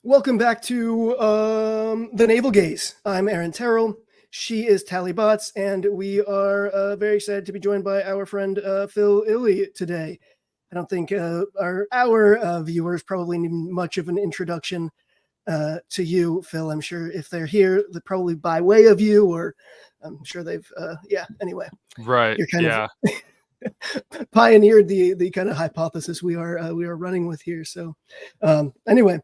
Welcome back to The Navel Gaze. I'm Aaron Terrell. She is Tally Botts, and we are very excited to be joined by our friend Phil Illy today. I don't think our viewers probably need much of an introduction to you, Phil. I'm sure if they're here, they're probably by way of you, or I'm sure they've, anyway. Right, You're kind yeah. of pioneered the kind of hypothesis we are running with here. So anyway,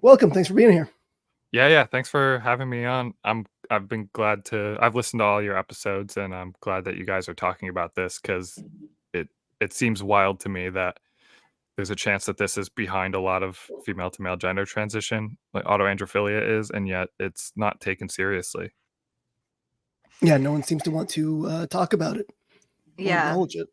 welcome. Thanks for being here. Yeah, thanks for having me on. I've listened to all your episodes, and I'm glad that you guys are talking about this because it seems wild to me that there's a chance that this is behind a lot of female to male gender transition, like autoandrophilia is, and yet it's not taken seriously. Yeah, no one seems to want to talk about it or acknowledge it.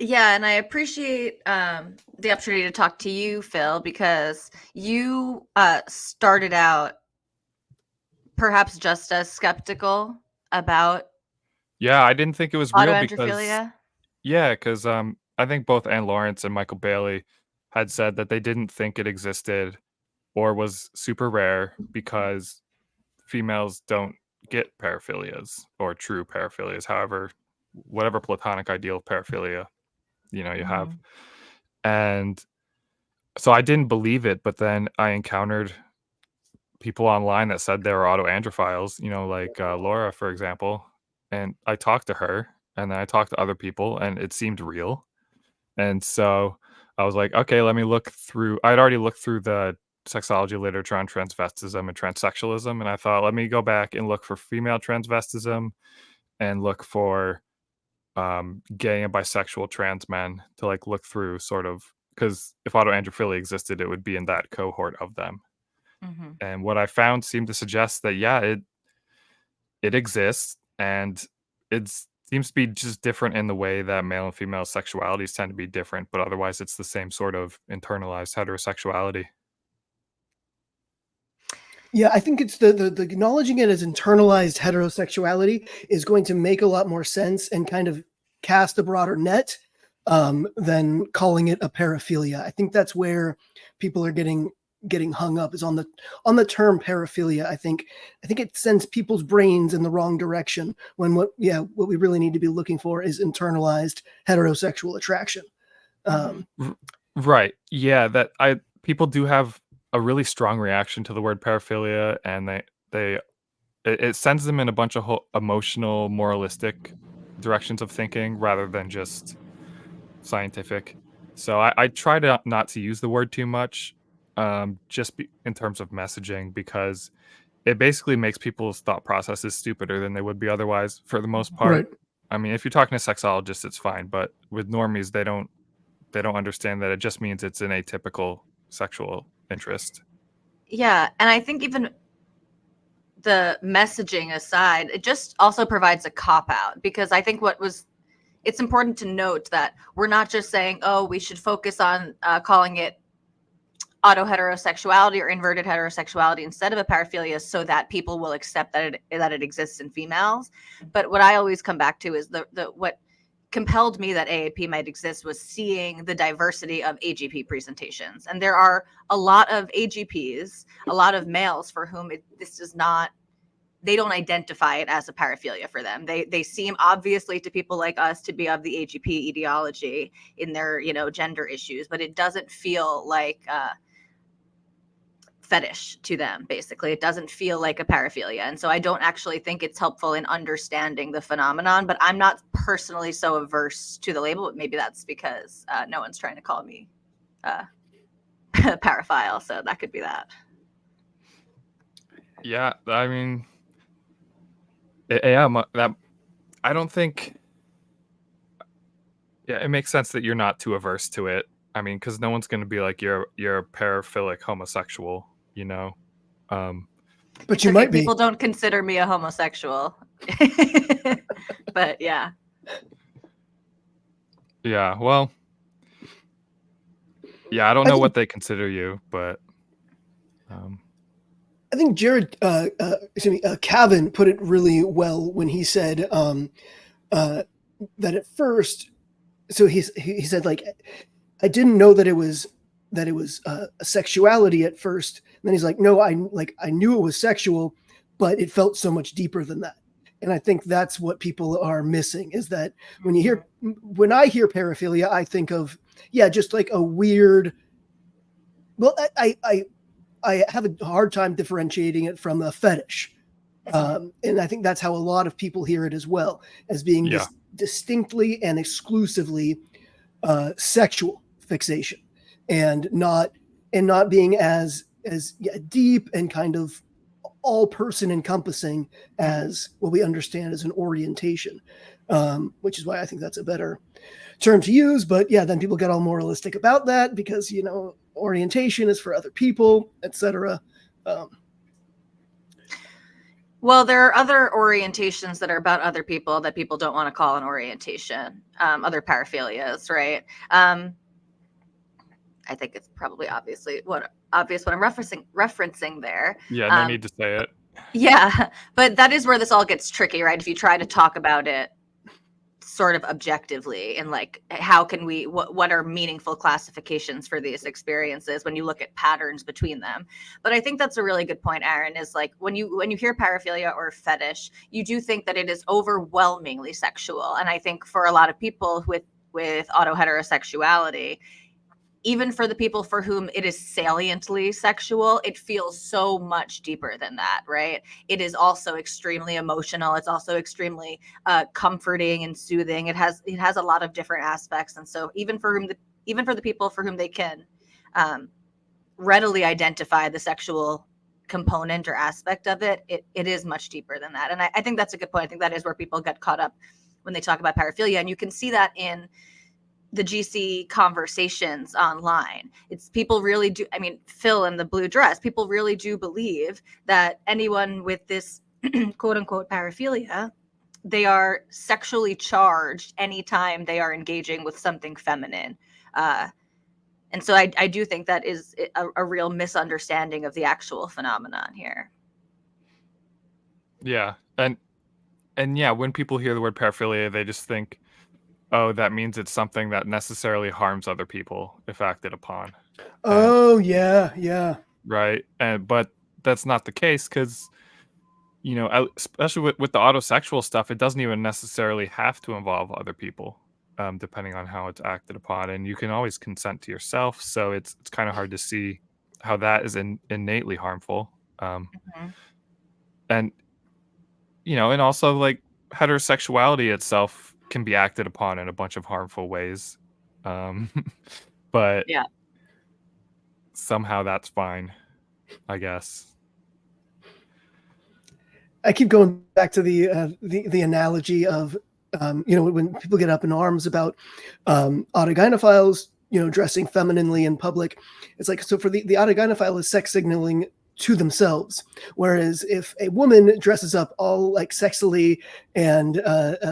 Yeah, and I appreciate the opportunity to talk to you, Phil, because you started out perhaps just as skeptical about Yeah, I didn't think it was real autoandrophilia. because I think both Anne Lawrence and Michael Bailey had said that they didn't think it existed or was super rare because females don't get paraphilias or true paraphilias, however, whatever platonic ideal of paraphilia, you have. And so I didn't believe it, but then I encountered people online that said they were autoandrophiles, like Laura, for example. And I talked to her and then I talked to other people and it seemed real. And so I was like, okay, let me look through. I'd already looked through the sexology literature on transvestism and transsexualism. And I thought, let me go back and look for female transvestism and look for gay and bisexual trans men to look through sort of, because if autoandrophilia existed, it would be in that cohort of them. Mm-hmm. And what I found seemed to suggest that, yeah, it exists, and it seems to be just different in the way that male and female sexualities tend to be different, but otherwise it's the same sort of internalized heterosexuality. Yeah, I think it's the acknowledging it as internalized heterosexuality is going to make a lot more sense and kind of cast a broader net than calling it a paraphilia. I think that's where people are getting hung up, is on the term paraphilia. I think it sends people's brains in the wrong direction when what we really need to be looking for is internalized heterosexual attraction. Right. Yeah, people do have a really strong reaction to the word paraphilia, and it sends them in a bunch of emotional, moralistic directions of thinking rather than just scientific. So I try to not to use the word too much, in terms of messaging, because it basically makes people's thought processes stupider than they would be otherwise, for the most part. Right. I mean, if you're talking to sexologists, it's fine, but with normies, they don't understand that it just means it's an atypical sexual interest. Yeah, and I think even the messaging aside, it just also provides a cop-out, because I think it's important to note that we're not just saying, oh, we should focus on calling it autoheterosexuality or inverted heterosexuality instead of a paraphilia, so that people will accept that it exists in females. But what I always come back to is what compelled me that AAP might exist was seeing the diversity of AGP presentations. And there are a lot of AGPs, a lot of males for whom they don't identify it as a paraphilia for them. They seem obviously to people like us to be of the AGP etiology in their, gender issues, but it doesn't feel like fetish to them. Basically, it doesn't feel like a paraphilia. And so I don't actually think it's helpful in understanding the phenomenon, but I'm not personally so averse to the label. But maybe that's because no one's trying to call me paraphile, so that could be that. Yeah, I mean, I don't think. Yeah, it makes sense that you're not too averse to it. I mean, because no one's going to be like, you're a paraphilic homosexual, But you might be. People don't consider me a homosexual. But yeah. Yeah, well, yeah, I don't know what they consider you, but I think Cavan put it really well when he said that at first. So he said, like, I didn't know that it was that it was a sexuality at first. And then he's like, no, I knew it was sexual, but it felt so much deeper than that. And I think that's what people are missing, is that when I hear paraphilia, I think of, just like a weird, well, I have a hard time differentiating it from a fetish. And I think that's how a lot of people hear it as well, as being this distinctly and exclusively sexual fixation, and not being as deep and kind of all person encompassing as what we understand as an orientation, which is why I think that's a better term to use. But then people get all moralistic about that because, orientation is for other people, etc. Well, there are other orientations that are about other people that people don't want to call an orientation, other paraphilias, right? I think it's probably obvious what I'm referencing there. Yeah, no need to say it. Yeah, but that is where this all gets tricky, right? If you try to talk about it sort of objectively, and like, how can we, what are meaningful classifications for these experiences when you look at patterns between them? But I think that's a really good point, Aaron, is like, when you hear paraphilia or fetish, you do think that it is overwhelmingly sexual. And I think for a lot of people with autoheterosexuality, even for the people for whom it is saliently sexual, it feels so much deeper than that, right? It is also extremely emotional. It's also extremely comforting and soothing. It has a lot of different aspects. And so even for the people for whom they can readily identify the sexual component or aspect of it, it is much deeper than that. And I think that's a good point. I think that is where people get caught up when they talk about paraphilia. And you can see that in the GC conversations online. It's people really do. I mean, Phil in the blue dress, people really do believe that anyone with this quote unquote paraphilia, they are sexually charged anytime they are engaging with something feminine. And so I do think that is a real misunderstanding of the actual phenomenon here. Yeah. And when people hear the word paraphilia, they just think, oh, that means it's something that necessarily harms other people if acted upon. Oh, yeah. Right. But that's not the case, because, especially with the autosexual stuff, it doesn't even necessarily have to involve other people, depending on how it's acted upon. And you can always consent to yourself. So it's kind of hard to see how that is innately harmful. And, and also, like, heterosexuality itself can be acted upon in a bunch of harmful ways. But somehow that's fine, I guess. I keep going back to the analogy of, when people get up in arms about autogynephiles, dressing femininely in public. It's like, so for the autogynephile is sex signaling to themselves, whereas if a woman dresses up all like sexily and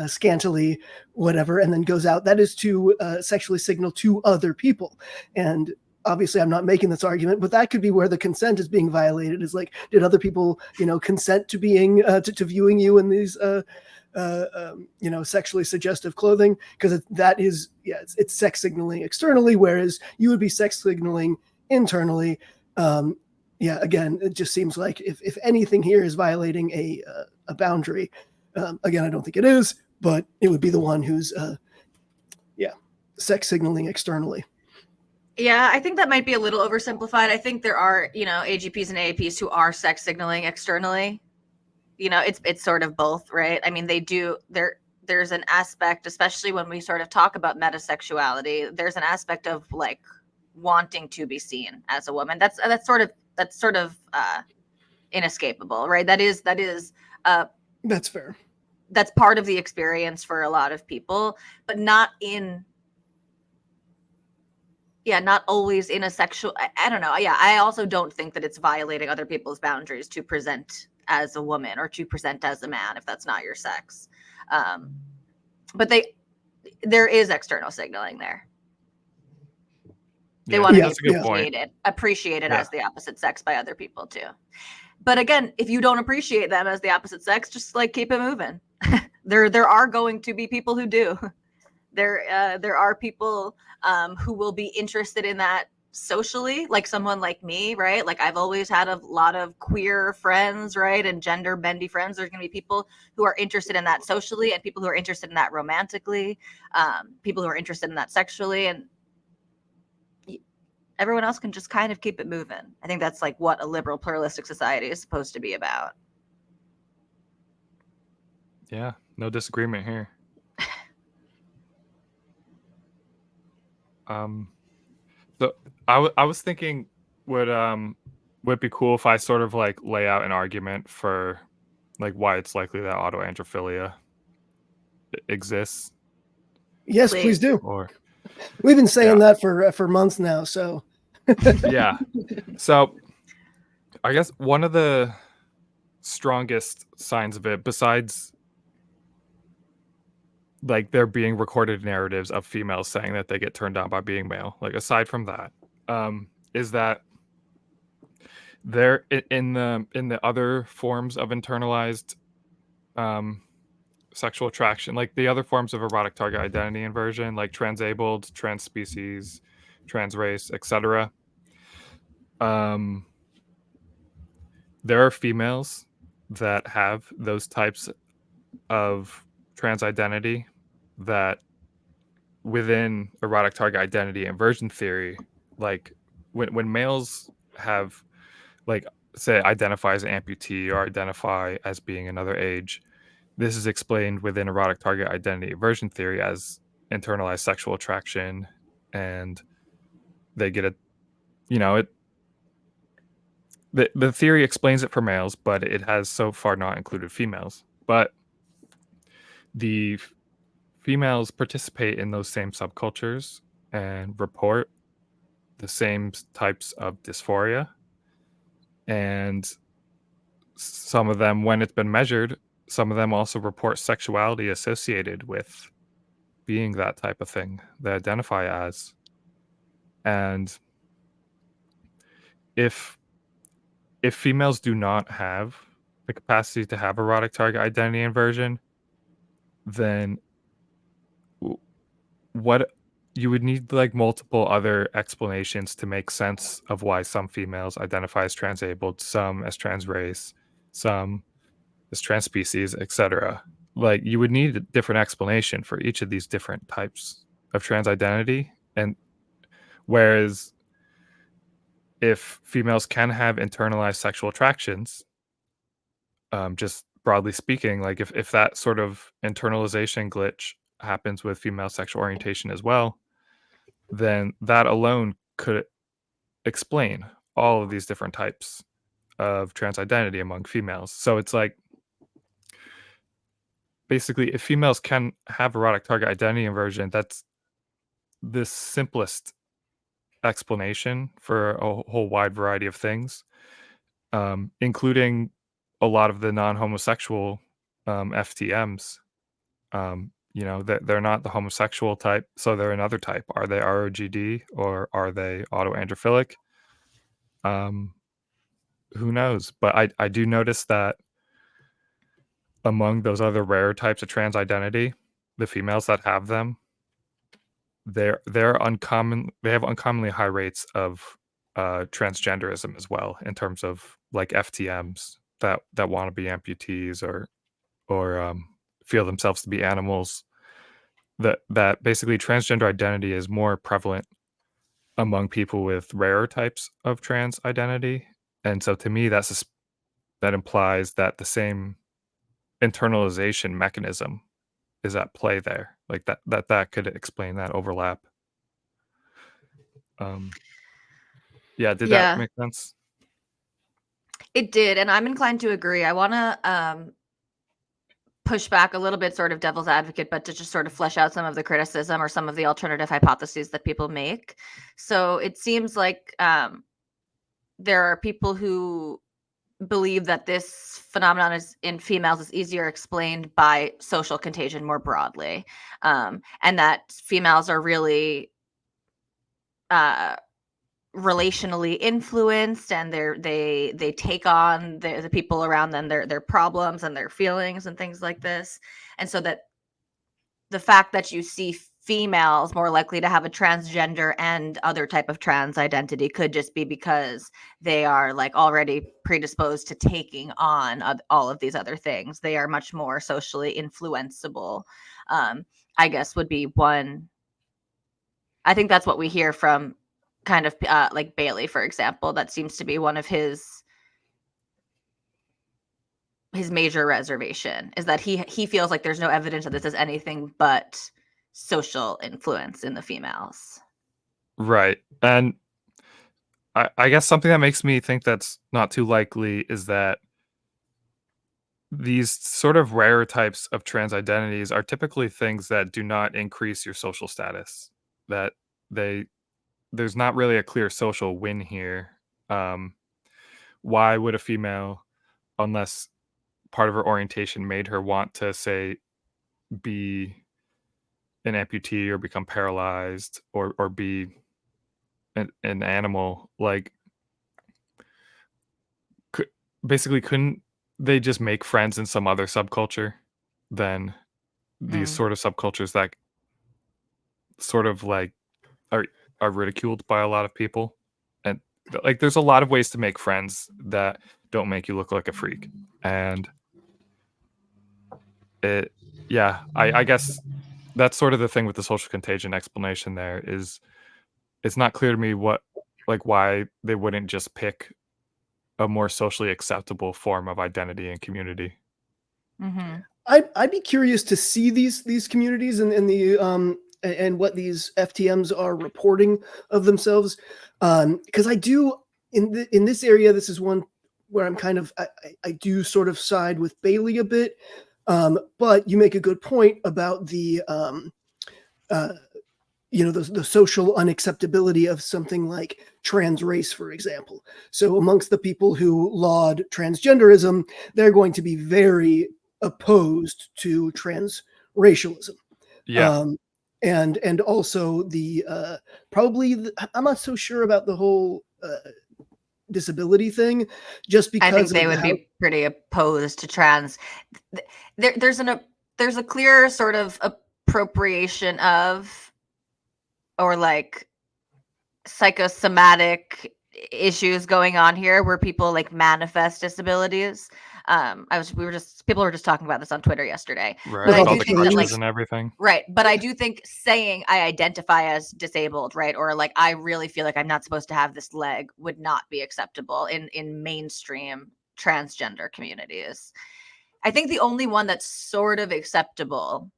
scantily, whatever, and then goes out, that is to sexually signal to other people. And obviously I'm not making this argument, but that could be where the consent is being violated, is like, did other people consent to being to viewing you in these sexually suggestive clothing? Because that is it's sex signaling externally, whereas you would be sex signaling internally. Again, it just seems like if anything here is violating a boundary, again, I don't think it is, but it would be the one who's sex signaling externally. Yeah, I think that might be a little oversimplified. I think there are, AGPs and AAPs who are sex signaling externally. It's sort of both, right? I mean, they do. There's an aspect, especially when we sort of talk about metasexuality, there's an aspect of like wanting to be seen as a woman. That's sort of inescapable, right? That's fair. That's part of the experience for a lot of people, but not always in a sexual, I don't know. Yeah. I also don't think that it's violating other people's boundaries to present as a woman or to present as a man, if that's not your sex. But there is external signaling there. They want to be appreciated as the opposite sex by other people too. But again, if you don't appreciate them as the opposite sex, just like keep it moving. There are going to be people who do. There are people who will be interested in that socially, like someone like me, right? Like I've always had a lot of queer friends, right? And gender bendy friends. There's going to be people who are interested in that socially and people who are interested in that romantically, people who are interested in that sexually, and everyone else can just kind of keep it moving. I think that's like what a liberal pluralistic society is supposed to be about. Yeah, no disagreement here. So I was thinking, would it be cool if I sort of like lay out an argument for like why it's likely that autoandrophilia exists? Yes, please do. Or We've been saying Yeah. that for months now. So yeah. So I guess one of the strongest signs of it, besides like there being recorded narratives of females saying that they get turned on by being male, like aside from that, is that there in the other forms of internalized sexual attraction, like the other forms of erotic target identity inversion, like transabled, trans species, trans race, etc. There are females that have those types of trans identity that within erotic target identity inversion theory, like when males have like say identify as an amputee or identify as being another age, this is explained within erotic target identity aversion theory as internalized sexual attraction, and they get a, the theory explains it for males, but it has so far not included females. But the females participate in those same subcultures and report the same types of dysphoria, and some of them, when it's been measured, some of them also report sexuality associated with being that type of thing they identify as. And if females do not have the capacity to have erotic target identity inversion, then what you would need like multiple other explanations to make sense of why some females identify as transabled, some as trans race, some as trans species, etc. Like you would need a different explanation for each of these different types of trans identity. And whereas if females can have internalized sexual attractions, just broadly speaking, like if that sort of internalization glitch happens with female sexual orientation as well, then that alone could explain all of these different types of trans identity among females. So it's like basically if females can have erotic target identity inversion, that's the simplest explanation for a whole wide variety of things, including a lot of the non-homosexual FTMs. That they're not the homosexual type, so they're another type. Are they ROGD or are they autoandrophilic? Who knows? But I do notice that among those other rare types of trans identity, the females that have them, they're uncommon. They have uncommonly high rates of transgenderism as well, in terms of like FTMs that want to be amputees or feel themselves to be animals. That basically transgender identity is more prevalent among people with rarer types of trans identity, and so to me that implies that the same internalization mechanism is at play there, like that could explain that overlap. Did that make sense? It did, and I'm inclined to agree. I want to push back a little bit, sort of devil's advocate, but to just sort of flesh out some of the criticism or some of the alternative hypotheses that people make. So it seems like there are people who believe that this phenomenon in females is easier explained by social contagion more broadly, and that females are really relationally influenced, and they take on the people around them, their problems and their feelings and things like this. And so that the fact that you see females more likely to have a transgender and other type of trans identity could just be because they are like already predisposed to taking on all of these other things. They are much more socially influenceable, I guess would be one. I think that's what we hear from kind of like Bailey, for example. That seems to be one of his major reservation, is that he feels like there's no evidence that this is anything but social influence in the females. Right. And I guess something that makes me think that's not too likely is that these sort of rare types of trans identities are typically things that do not increase your social status. That there's not really a clear social win here. Why would a female, unless part of her orientation made her want to, say, be an amputee or become paralyzed or be an animal, like, basically couldn't they just make friends in some other subculture than these sort of subcultures that sort of like are ridiculed by a lot of people? And like there's a lot of ways to make friends that don't make you look like a freak. And it yeah, I guess that's sort of the thing with the social contagion explanation there, is it's not clear to me why they wouldn't just pick a more socially acceptable form of identity and community. Mm-hmm. I'd be curious to see these communities and the and what these FTMs are reporting of themselves, because I do in this area, this is one where I'm kind of I do sort of side with Bailey a bit, but you make a good point about the the social unacceptability of something like trans race, for example. So amongst the people who laud transgenderism, they're going to be very opposed to transracialism. Yeah. And also the I'm not so sure about the whole disability thing, just because I think they of would how, be pretty opposed to trans. There's a clear sort of appropriation of, or like psychosomatic issues going on here where people like manifest disabilities. People were just talking about this on Twitter yesterday. Right. But I all All do the the think that like glitches and everything. right, but I do think saying I identify as disabled, right, or like I really feel like I'm not supposed to have this leg would not be acceptable in mainstream transgender communities. I think the only one that's sort of acceptable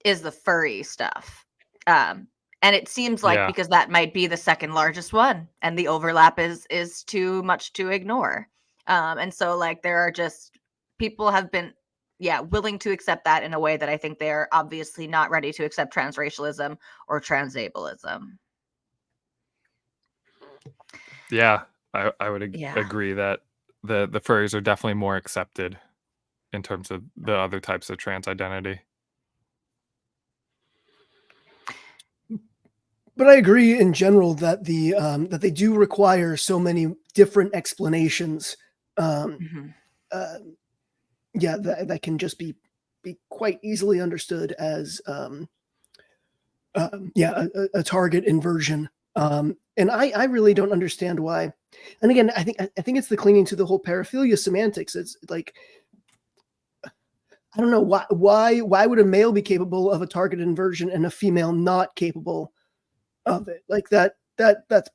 is the furry stuff. And it seems like Yeah. because that might be the second largest one and the overlap is too much to ignore. And so like there are just people have been willing to accept that in a way that I think they're obviously not ready to accept transracialism or transableism. Yeah. I would Yeah. agree that the furries are definitely more accepted in terms of the other types of trans identity. but I agree in general that that they do require so many different explanations. Mhm. That can just be quite easily understood as a target inversion. And I really don't understand why. And again, I think it's the clinging to the whole paraphilia semantics. It's like, I don't know why would a male be capable of a target inversion and a female not capable of it? Like that's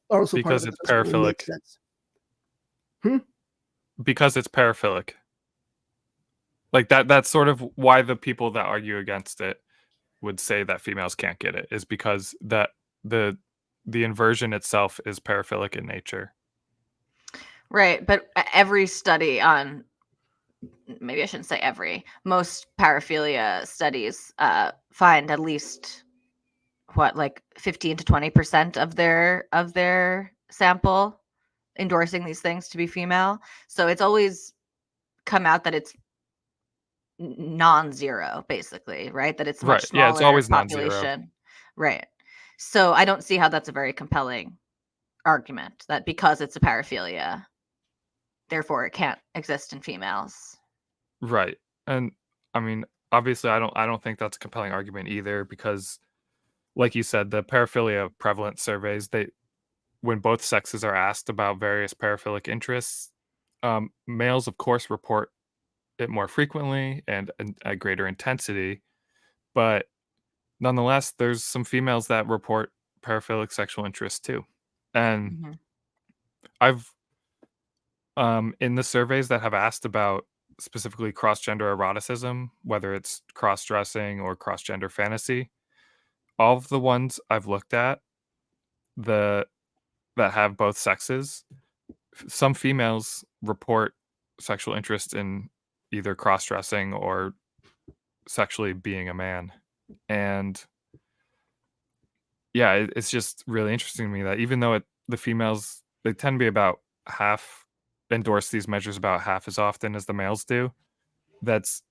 also part of Because it it's that doesn't really make paraphilic. sense. Because it's paraphilic. Like that's sort of why the people that argue against it would say that females can't get it, is because that the inversion itself is paraphilic in nature. Right, but every study on, maybe I shouldn't say every, most paraphilia studies find at least like 15 to 20% of their sample endorsing these things to be female. So it's always come out that it's non-zero, basically, right? That it's a much Right. Yeah, it's smaller always non-zero. population. Right. So I don't see how that's a very compelling argument, that because it's a paraphilia, therefore it can't exist in females. Right. And I mean, obviously I don't think that's a compelling argument either, because like you said, the paraphilia prevalence surveys, when both sexes are asked about various paraphilic interests, males, of course, report it more frequently and at greater intensity, but nonetheless, there's some females that report paraphilic sexual interest too. And Mhm. I've in the surveys that have asked about specifically cross-gender eroticism, whether it's cross-dressing or cross-gender fantasy, all of the ones I've looked at, the that have both sexes, some females report sexual interest in either cross-dressing or sexually being a man. And yeah, it's just really interesting to me that even though the females, they tend to be about half, endorse these measures about half as often as the males do. That's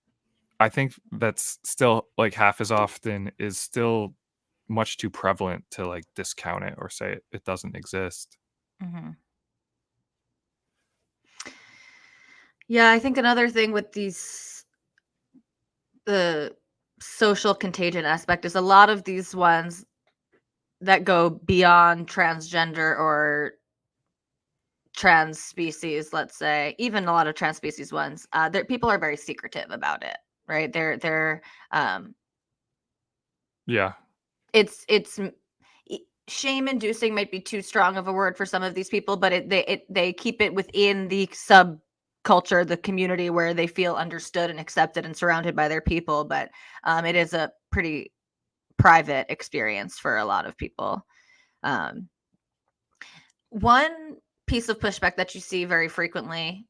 I think that's still like half as often is still much too prevalent to like discount it or say it doesn't exist. Mhm. Yeah, I think another thing with the social contagion aspect is a lot of these ones that go beyond transgender or trans species, let's say, even a lot of trans species ones, people are very secretive about it, right? They're Yeah. it's shame inducing might be too strong of a word for some of these people, but they keep it within the subculture, the community where they feel understood and accepted and surrounded by their people. But it is a pretty private experience for a lot of people. One piece of pushback that you see very frequently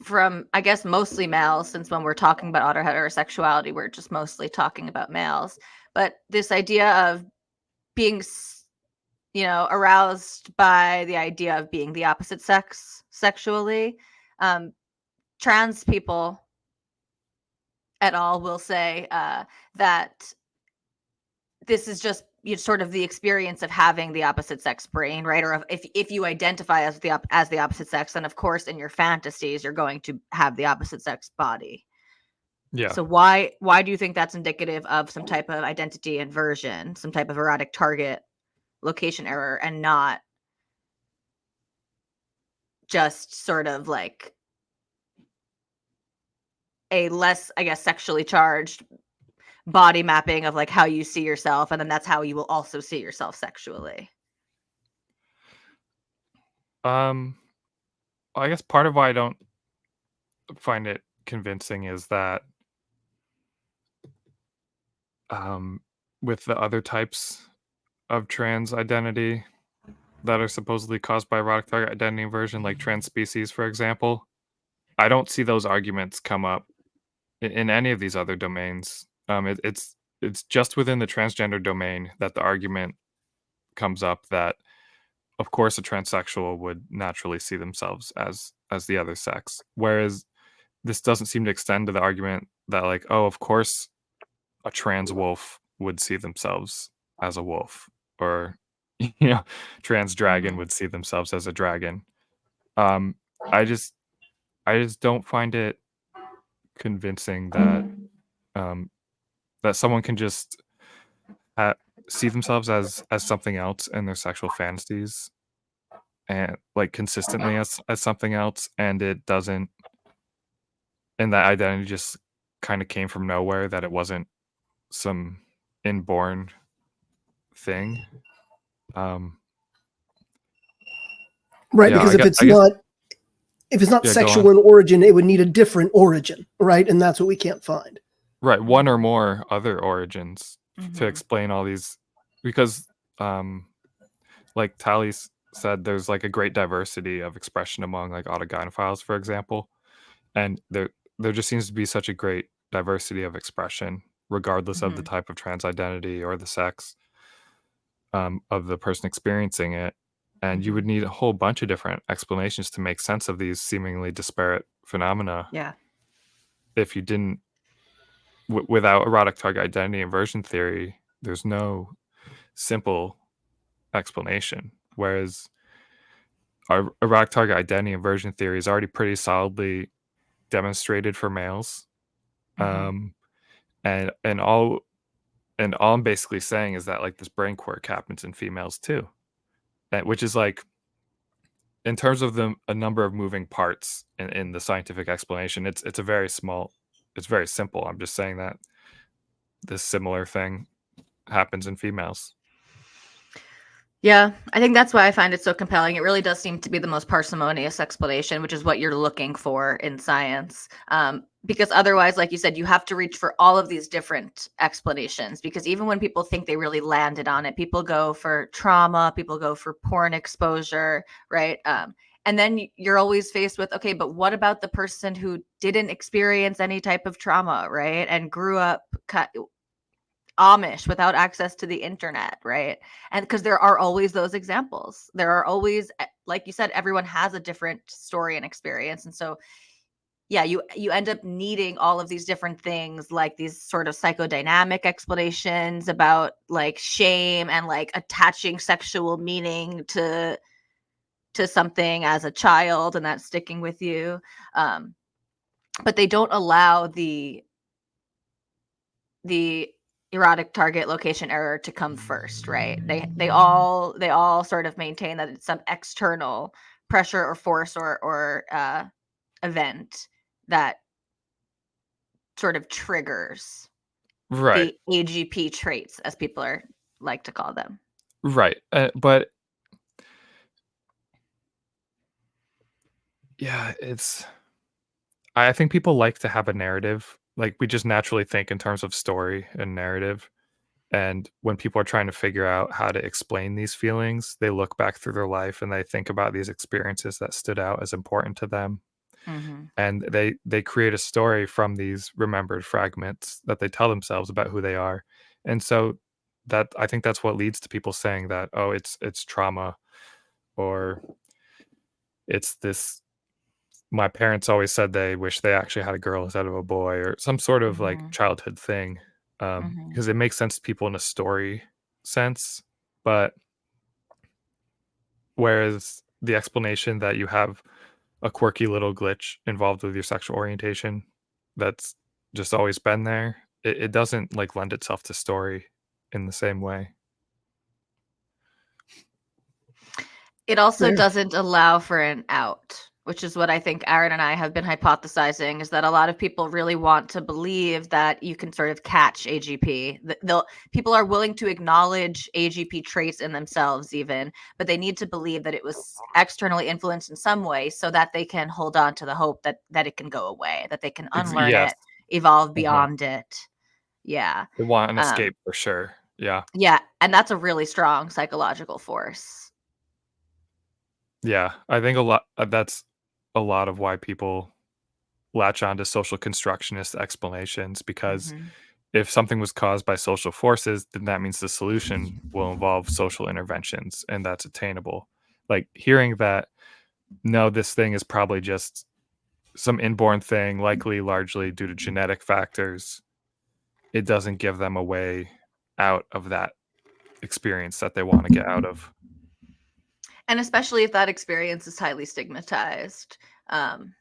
from, I guess, mostly males, since when we're talking about autoheterosexuality, we're just mostly talking about males. But this idea of being, aroused by the idea of being the opposite sex sexually, trans people et al. Will say that this is just sort of the experience of having the opposite sex brain, right? Or if you identify as the opposite sex, then of course in your fantasies you're going to have the opposite sex body. Yeah. So why do you think that's indicative of some type of identity inversion, some type of erotic target location error, and not just sort of like a less, I guess, sexually charged body mapping of like how you see yourself, and then that's how you will also see yourself sexually? I guess part of why I don't find it convincing is that with the other types of trans identity that are supposedly caused by erotic target identity inversion, like trans species, for example, I don't see those arguments come up in any of these other domains. It's just within the transgender domain that the argument comes up that, of course, a transsexual would naturally see themselves as the other sex, whereas this doesn't seem to extend to the argument that, like, oh, of course, a trans wolf would see themselves as a wolf, or trans dragon Mhm. would see themselves as a dragon. Um, I just don't find it convincing that that someone can just uh, see themselves as something else in their sexual fantasies and like consistently as something else, and it doesn't, and that identity just kind of came from nowhere, that it wasn't some inborn thing. Um, Right, yeah, because I guess if it's not yeah, go sexual on. in origin, it would need a different origin, right? And that's what we can't find. Right, one or more other origins to Mhm. explain all these, because like said, there's like a great diversity of expression among like autogynephiles, for example, and there just seems to be such a great diversity of expression regardless of the Mhm. type of trans identity or the sex of the person experiencing it. And you would Mhm. need a whole bunch of different explanations to make sense of these seemingly disparate phenomena Yeah. if you didn't, without erotic target identity inversion theory, there's no simple explanation. Whereas our erotic target identity inversion theory is already pretty solidly demonstrated for males. Mhm. Um, and all And all I'm basically saying is that like this brain quirk happens in females too, which is like in terms of a number of moving parts in the scientific explanation, it's a very small, it's very simple. I'm just saying that this similar thing happens in females. Yeah, I think that's why I find it so compelling. It really does seem to be the most parsimonious explanation, which is what you're looking for in science. Because otherwise, like you said, you have to reach for all of these different explanations. Because even when people think they really landed on it, people go for trauma, people go for porn exposure, right? And then you're always faced with, okay, but what about the person who didn't experience any type of trauma, right? And grew up Amish without access to the internet, right? And because there are always those examples. There are always, like you said, everyone has a different story and experience. And so yeah, you end up needing all of these different things, like these sort of psychodynamic explanations about like shame and like attaching sexual meaning to something as a child and that sticking with you. But they don't allow the erotic target location error to come first, right? They all sort of maintain that it's some external pressure or force or event that sort of triggers Right. the AGP traits, as people are like to call them. Right. But yeah, I think people like to have a narrative. Like we just naturally think in terms of story and narrative. And when people are trying to figure out how to explain these feelings, they look back through their life and they think about these experiences that stood out as important to them. Mm-hmm. And they create a story from these remembered fragments that they tell themselves about who they are. And so that I think that's what leads to people saying that, oh, it's trauma, or it's this, my parents always said they wish they actually had a girl instead of a boy, or some sort of like Mm-hmm. childhood thing. Mm-hmm. Because it makes sense to people in a story sense. But whereas the explanation that you have a quirky little glitch involved with your sexual orientation that's just always been there, it doesn't like lend itself to story in the same way. It also Fair. doesn't allow for an out, which is what I think Aaron and I have been hypothesizing, is that a lot of people really want to believe that you can sort of catch AGP. People are willing to acknowledge AGP traits in themselves even, but they need to believe that it was externally influenced in some way so that they can hold on to the hope that it can go away, that they can unlearn Yes. it, evolve Uh-huh. beyond it. Yeah. They want an Um, escape for sure. Yeah. yeah, and that's a really strong psychological force. Yeah. I think a lot that's a lot of why people latch on to social constructionist explanations, because Mm-hmm. if something was caused by social forces, then that means the solution will involve social interventions, and that's attainable. Like hearing that, no, this thing is probably just some inborn thing, likely largely due to genetic factors, it doesn't give them a way out of that experience that they want to get out of. And especially if that experience is highly stigmatized. Um,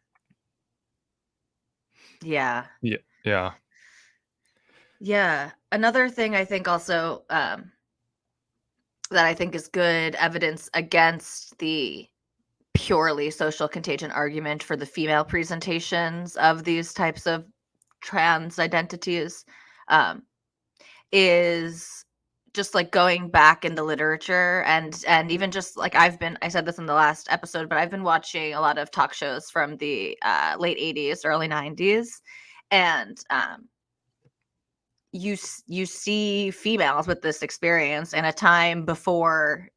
yeah. Yeah. Yeah. Yeah. Another thing I think also that I think is good evidence against the purely social contagion argument for the female presentations of these types of trans identities um, is just like going back in the literature and even just like I said this in the last episode, but I've been watching a lot of talk shows from the late 80s, early 90s, and you see females with this experience in a time before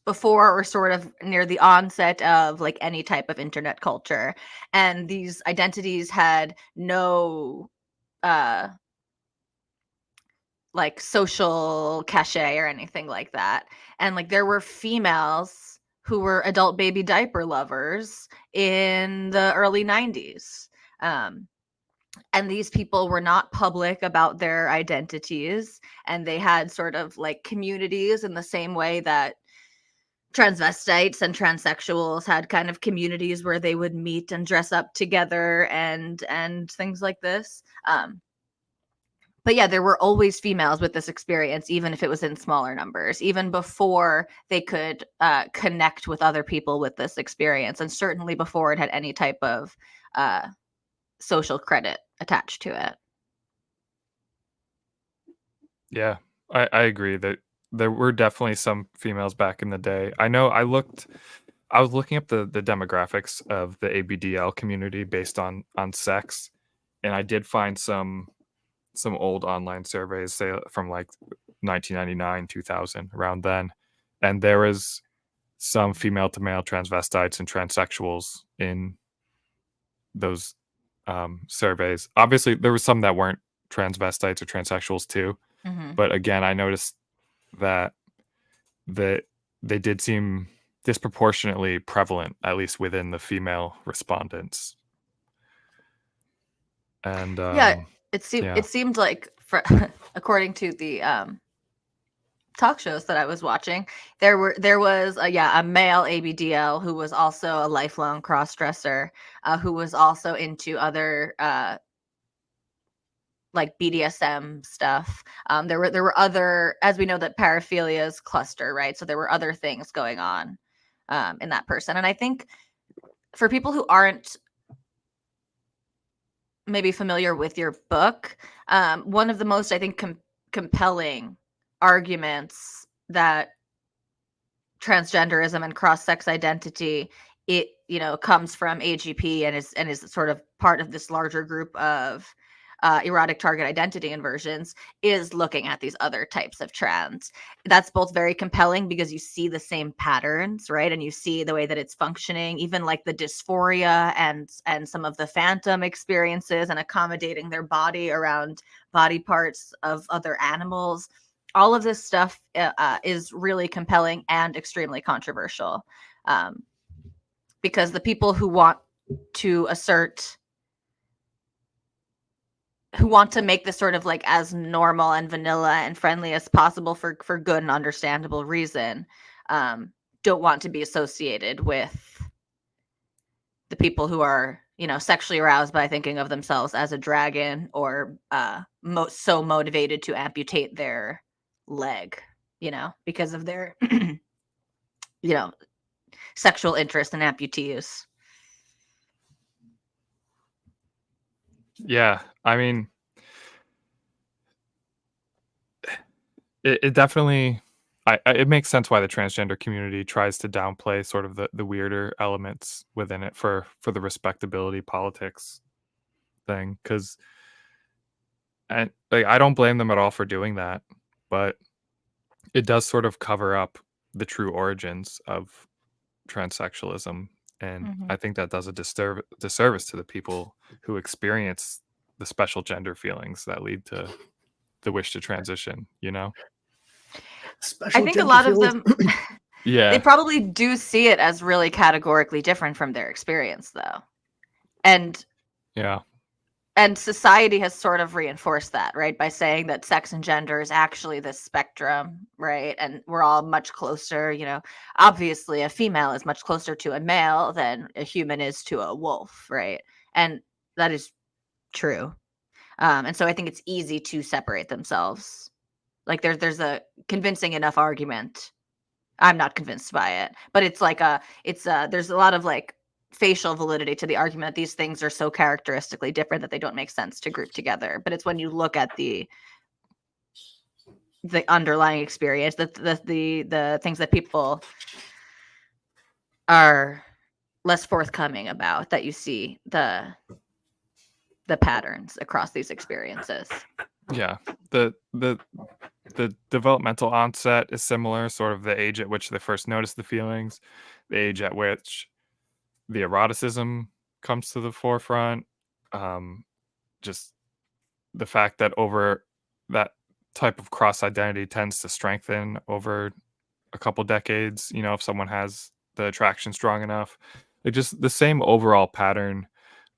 or sort of near the onset of like any type of internet culture, and these identities had no uh like social cachet or anything like that. And like there were females who were adult baby diaper lovers in the early 90s. Um, and these people were not public about their identities, and they had sort of like communities in the same way that transvestites and transsexuals had kind of communities where they would meet and dress up together and things like this. But yeah, there were always females with this experience, even if it was in smaller numbers, even before they could connect with other people with this experience, and certainly before it had any type of social credit attached to it. Yeah, I agree that there were definitely some females back in the day. I know I was looking up the demographics of the ABDL community based on sex, and I did find some old online surveys, say from like 1999, 2000, around then, and there was some female to male transvestites and transsexuals in those surveys. Obviously, there was some that weren't transvestites or transsexuals too, Mm-hmm. but again, I noticed that that they did seem disproportionately prevalent, at least within the female respondents. And Yeah, it yeah, seemed like, according to the talk shows that I was watching, there was a male ABDL who was also a lifelong crossdresser, who was also into other like BDSM stuff. There were other, as we know, that paraphilias cluster, right? So there were other things going on in that person. And I think for people who aren't maybe familiar with your book, one of the most, I think, compelling arguments that transgenderism and cross-sex identity, it comes from AGP and is sort of part of this larger group of erotic target identity inversions, is looking at these other types of trans. That's both very compelling because you see the same patterns, right? And you see the way that it's functioning, even like the dysphoria and some of the phantom experiences and accommodating their body around body parts of other animals. All of this stuff is really compelling and extremely controversial, because the people who want to make this sort of like as normal and vanilla and friendly as possible for good and understandable reason, don't want to be associated with the people who are sexually aroused by thinking of themselves as a dragon, or so motivated to amputate their leg, because of their sexual interest in amputees. yeah. I mean, it definitely. It makes sense why the transgender community tries to downplay sort of the weirder elements within it for the respectability politics thing, because and like I don't blame them at all for doing that, but it does sort of cover up the true origins of transsexualism, and Mm-hmm. I think that does a disservice to the people who experience the special gender feelings that lead to the wish to transition. I Special think a gender lot of feelings. them, they Yeah, probably do see it as really categorically different from their experience, though. And yeah, society has sort of reinforced that, right? By saying that sex and gender is actually this spectrum, right? And we're all much closer, obviously a female is much closer to a male than a human is to a wolf, right? And that is true. And so I think it's easy to separate themselves. Like there's a convincing enough argument. I'm not convinced by it, but it's like there's a lot of like facial validity to the argument that these things are so characteristically different that they don't make sense to group together. But it's when you look at the underlying experience, the things that people are less forthcoming about, that you see the patterns across these experiences. yeah. The developmental onset is similar, sort of the age at which they first notice the feelings, the age at which the eroticism comes to the forefront, just the fact that over that type of cross identity tends to strengthen over a couple decades, if someone has the attraction strong enough. Like just the same overall pattern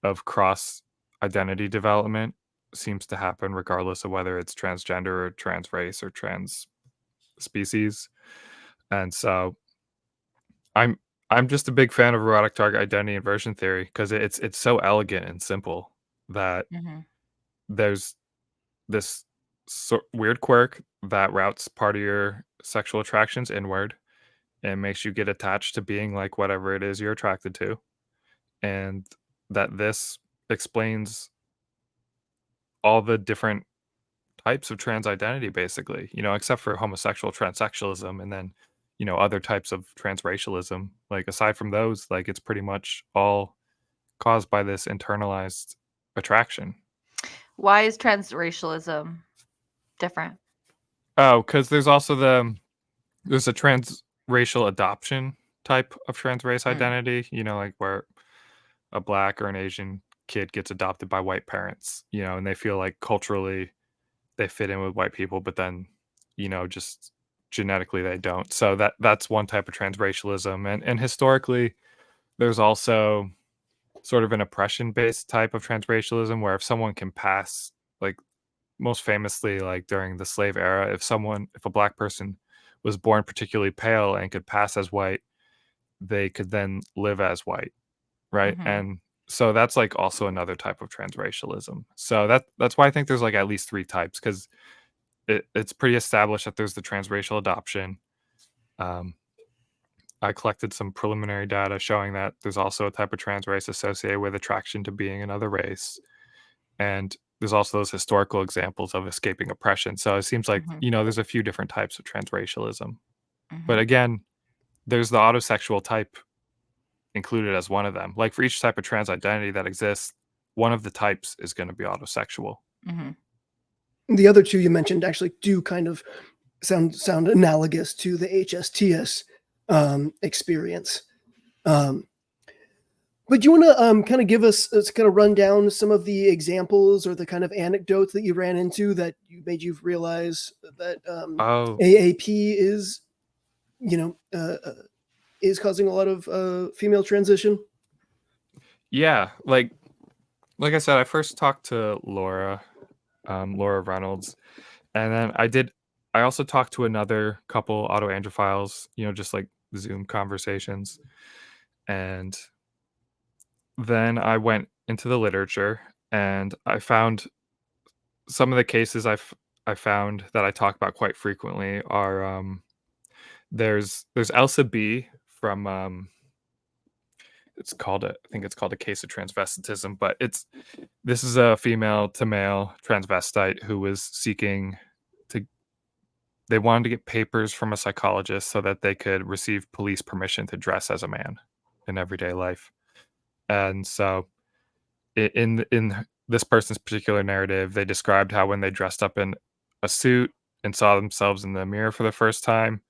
of cross identity development seems to happen regardless of whether it's transgender or trans race or trans species. And so I'm I'm just a big fan of erotic target identity inversion theory because it's so elegant and simple that Mm-hmm. there's this weird quirk that routes part of your sexual attractions inward and makes you get attached to being like whatever it is you're attracted to, and that this explains all the different types of trans identity, basically, except for homosexual transsexualism, and then, other types of transracialism. Like, aside from those, like, it's pretty much all caused by this internalized attraction. Why is transracialism different? Oh, because there's also there's a transracial adoption type of transrace identity, like where a black or an Asian kid gets adopted by white parents, and they feel like culturally they fit in with white people, but then, just genetically they don't. So that's one type of transracialism. And historically, there's also sort of an oppression-based type of transracialism where if someone can pass, like most famously, like during the slave era, if a black person was born particularly pale and could pass as white, they could then live as white, right? Mhm. And so that's like also another type of transracialism. So that's why I think there's like at least three types, because it's pretty established that there's the transracial adoption. I collected some preliminary data showing that there's also a type of trans race associated with attraction to being another race. And there's also those historical examples of escaping oppression. So it seems like, Mhm. there's a few different types of transracialism. But Mhm. again, there's the autosexual type included as one of them. Like for each type of trans identity that exists, one of the types is going to be autosexual. Mhm. The other two you mentioned actually do kind of sound analogous to the HSTS experience. But do you want to kind of give us kind of run down some of the examples or the kind of anecdotes that you ran into that made you realize that Oh, AAP is, is causing a lot of female transition? yeah. Like I said, I first talked to Laura Reynolds, and then I also talked to another couple autoandrophiles, just like Zoom conversations. And then I went into the literature and I found some of the cases I found that I talk about quite frequently are there's Elsa B from I think it's called A Case of Transvestitism, but this is a female to male transvestite who was seeking to they wanted to get papers from a psychologist so that they could receive police permission to dress as a man in everyday life. And so in this person's particular narrative, they described how when they dressed up in a suit and saw themselves in the mirror for the first time,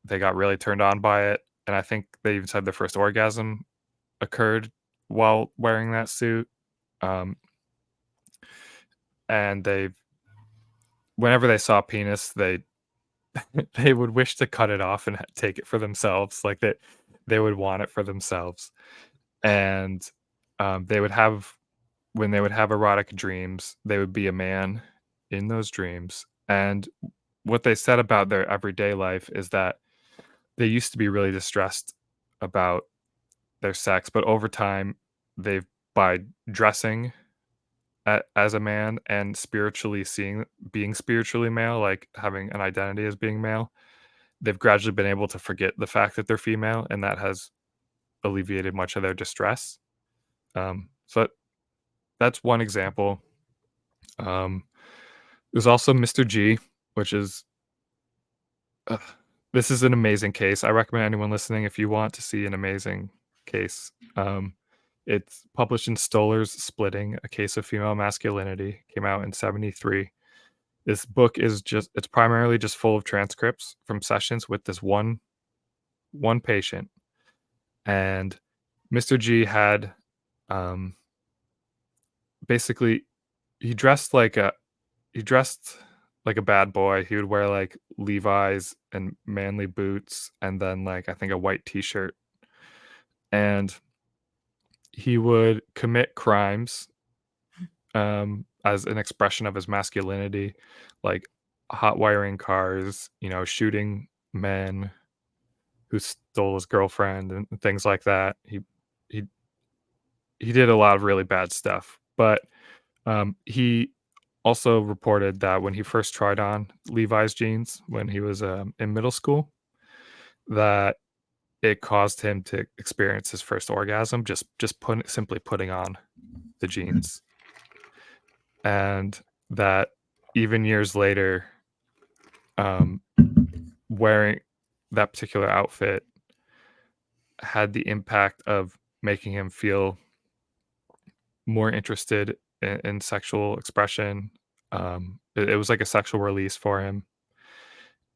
they got really turned on by it. And I think they even said their first orgasm occurred while wearing that suit. Um, and whenever they saw penis, they would wish to cut it off and take it for themselves, like that they would want it for themselves. And they would have when they would have erotic dreams, they would be a man in those dreams. And what they said about their everyday life is that they used to be really distressed about their sex, but over time, they've by dressing as a man and being spiritually male, like having an identity as being male, they've gradually been able to forget the fact that they're female, and that has alleviated much of their distress. So that's one example. Um, there's also Mr. G, which is uh, this is an amazing case. I recommend anyone listening, if you want to see an amazing case. It's published in Stoller's Splitting: A Case of Female Masculinity. Came out in '73. This book it's primarily just full of transcripts from sessions with this one patient. And Mr. G had um basically he dressed like a he dressed like a bad boy. He would wear like Levi's and manly boots and then like I think a white t-shirt. And he would commit crimes as an expression of his masculinity, like hot wiring cars, shooting men who stole his girlfriend and things like that. He did a lot of really bad stuff, but he also reported that when he first tried on Levi's jeans when he was in middle school, that it caused him to experience his first orgasm simply putting on the jeans, and that even years later, wearing that particular outfit had the impact of making him feel more interested in sexual expression. It was like a sexual release for him,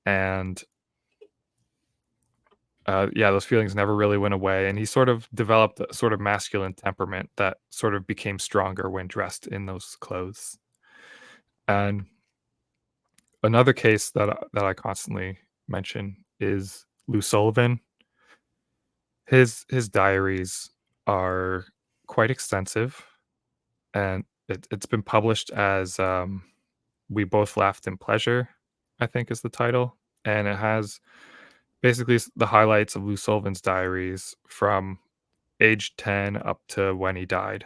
and those feelings never really went away. And he sort of developed a sort of masculine temperament that sort of became stronger when dressed in those clothes. And another case that I constantly mention is Lou Sullivan. His diaries are quite extensive, and it's been published as "We Both Laughed in Pleasure," I think is the title, and it has basically the highlights of Lou Sullivan's diaries from age 10 up to when he died.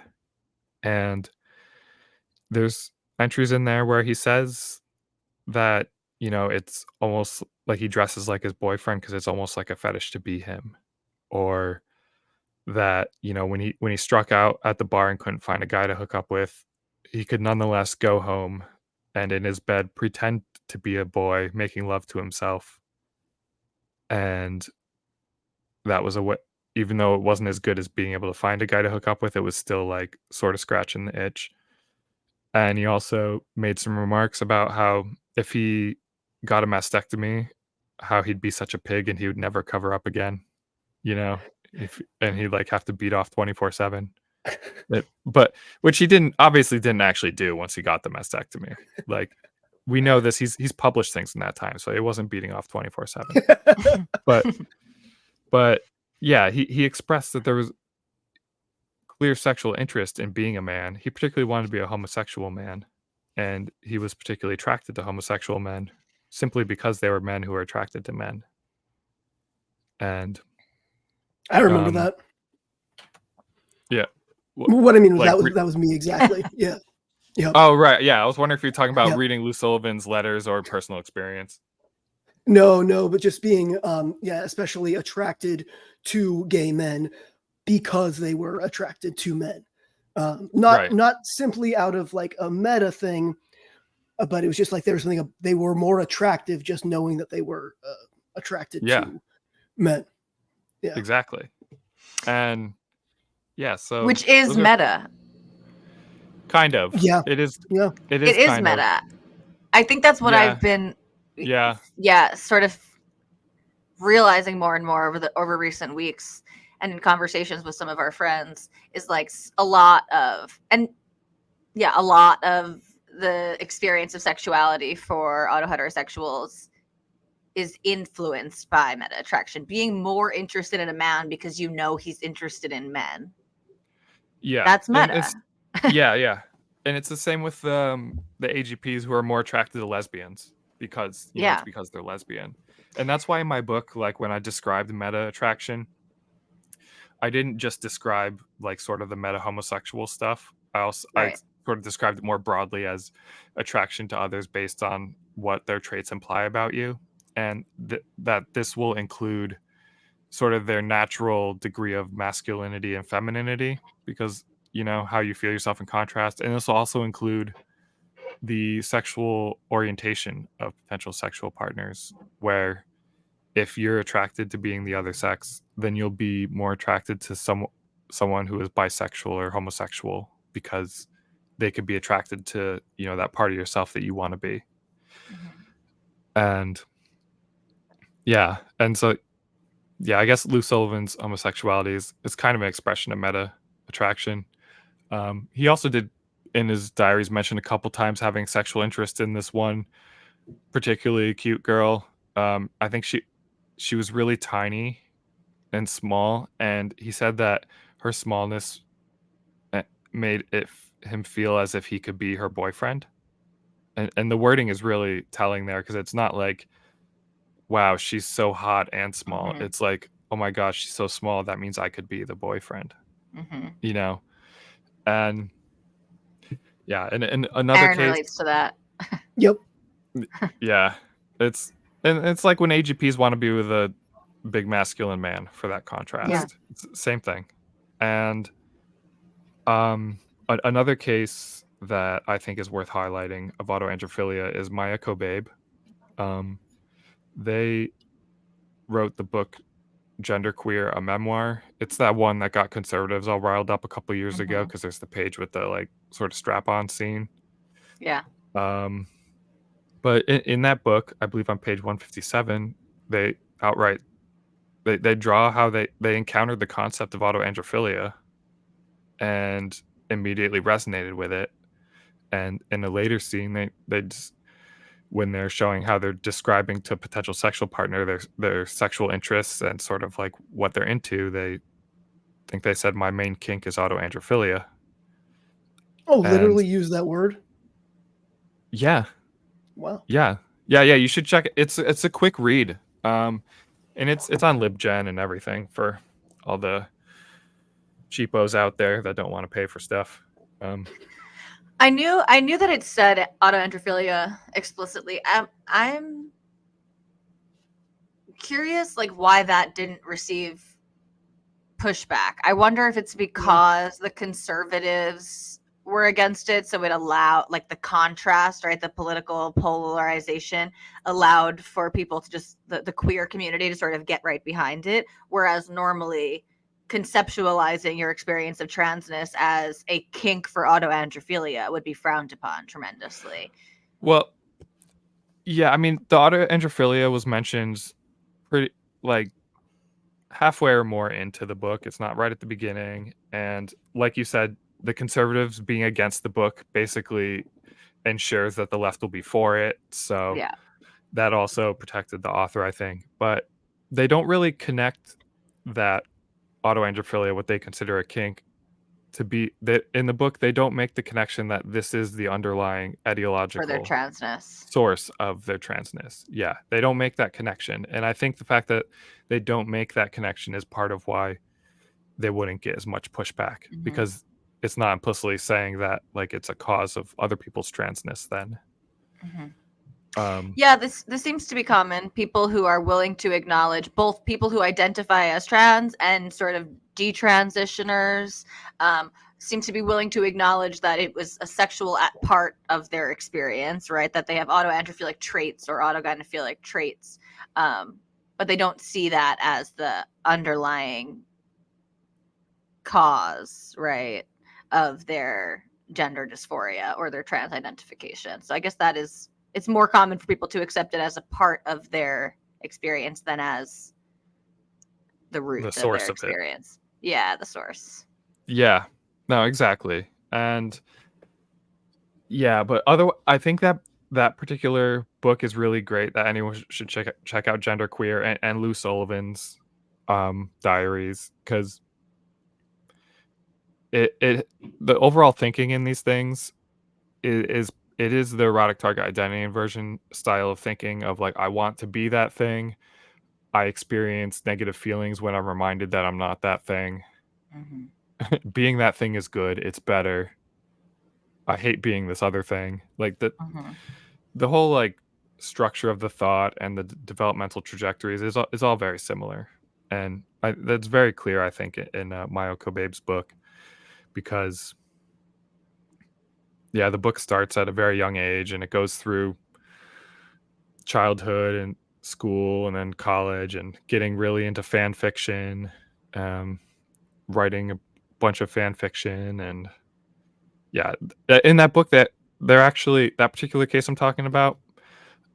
And there's entries in there where he says that, it's almost like he dresses like his boyfriend because it's almost like a fetish to be him. Or that, when he struck out at the bar and couldn't find a guy to hook up with, he could nonetheless go home and in his bed pretend to be a boy making love to himself. And that was a way, even though it wasn't as good as being able to find a guy to hook up with, it was still like sort of scratching the itch. And he also made some remarks about how if he got a mastectomy, how he'd be such a pig and he would never cover up again, and he'd like have to beat off 24/7. But which he obviously didn't actually do once he got the mastectomy. Like, we know this, he's published things in that time, so it wasn't beating off 24/7. But yeah, he expressed that there was clear sexual interest in being a man. He particularly wanted to be a homosexual man, and he was particularly attracted to homosexual men simply because they were men who were attracted to men. And I remember that. Yeah. What I mean was Like, that was me exactly. Yeah. Yeah. Oh, right. Yeah, I was wondering if you're talking about Yep. reading Lou Sullivan's letters or personal experience. No, but just being especially attracted to gay men because they were attracted to men. Not simply out of like a meta thing, but it was just like there was something they were more attractive just knowing that they were attracted to men. Yeah. Exactly. And yeah, so which is meta. Kind of. Yeah. It is. Yeah. It is kind meta. I think that's what I've been sort of realizing more and more over recent weeks and in conversations with some of our friends is like a lot of the experience of sexuality for autoheterosexuals is influenced by meta attraction, being more interested in a man because he's interested in men. Yeah. That's meta. Yeah. And it's the same with the AGPs who are more attracted to lesbians because it's because they're lesbian. And that's why in my book, like when I described meta attraction, I didn't just describe like sort of the meta homosexual stuff. I sort of described it more broadly as attraction to others based on what their traits imply about you, and that this will include sort of their natural degree of masculinity and femininity, because how you feel yourself in contrast, and this will also include the sexual orientation of potential sexual partners, where if you're attracted to being the other sex, then you'll be more attracted to someone who is bisexual or homosexual because they could be attracted to that part of yourself that you want to be. And so I guess Lou Sullivan's homosexuality is kind of an expression of meta attraction. He also did in his diaries mention a couple times having sexual interest in this one particularly cute girl. I think she was really tiny and small, and he said that her smallness made him feel as if he could be her boyfriend. And the wording is really telling there, because it's not like, wow, she's so hot and small. It's like, oh my gosh, she's so small, that means I could be the boyfriend. And Yeah, and another Aaron case, relates to that. Yep. yeah, it's like when AGPs want to be with a big masculine man for that contrast. Yeah. It's the same thing. And another case that I think is worth highlighting of autoandrophilia is Maya Kobabe. They wrote the book Genderqueer, a memoir. It's that one that got conservatives all riled up a couple years ago because there's the page with the like sort of strap-on scene. Yeah. But in that book, I believe on page 157, they outright they draw how they encountered the concept of autoandrophilia and immediately resonated with it. And in a later scene, they just, when they're showing how they're describing to a potential sexual partner their sexual interests and sort of like what they're into, they think they said my main kink is autoandrophilia. Oh, And literally use that word. yeah, Wow. yeah, you should check it. It's a quick read. And it's on LibGen and everything for all the cheapos out there that don't want to pay for stuff. I knew that it said autoandrophilia explicitly. I'm curious, like, why that didn't receive pushback. I wonder if it's because the conservatives were against it, so it allowed, like, the contrast, right? The political polarization allowed for people to just the queer community to sort of get right behind it, whereas normally conceptualizing your experience of transness as a kink for autoandrophilia would be frowned upon tremendously. Well, yeah, I mean, the autoandrophilia was mentioned pretty like halfway or more into the book. It's not right at the beginning. And like you said, the conservatives being against the book basically ensures that the left will be for it. So Yeah. that also protected the author, I think. But they don't really connect that autoandrophilia, what they consider a kink, to be that in the book. They don't make the connection that this is the underlying For their ideological transness. source of their transness. Yeah, they don't make that connection. And I think the fact that they don't make that connection is part of why they wouldn't get as much pushback, because it's not implicitly saying that like it's a cause of other people's transness then. Yeah, this seems to be common. People who are willing to acknowledge, both people who identify as trans and sort of detransitioners, seem to be willing to acknowledge that it was a sexual part of their experience, right? That they have autoandrophilic traits or autogynephilic traits, but they don't see that as the underlying cause, right, of their gender dysphoria or their trans identification. So I guess that is, it's more common for people to accept it as a part of their experience than as the root The of source their of it. experience. Yeah, the source. Yeah. No, exactly. And yeah, but I think that that particular book is really great, that anyone should check out Genderqueer and Lou Sullivan's diaries, because it the overall thinking in these things is it is the erotic target identity inversion style of thinking of like, I want to be that thing. I experience negative feelings when I'm reminded that I'm not that thing. Being that thing is good. It's better. I hate being this other thing. Like the whole like structure of the thought and the developmental trajectories is all very similar, and that's very clear, I think, in Maya Kobabe's book, because yeah, the book starts at a very young age and it goes through childhood and school and then college and getting really into fan fiction, writing a bunch of fan fiction. And yeah, in that book, that they're actually, that particular case I'm talking about,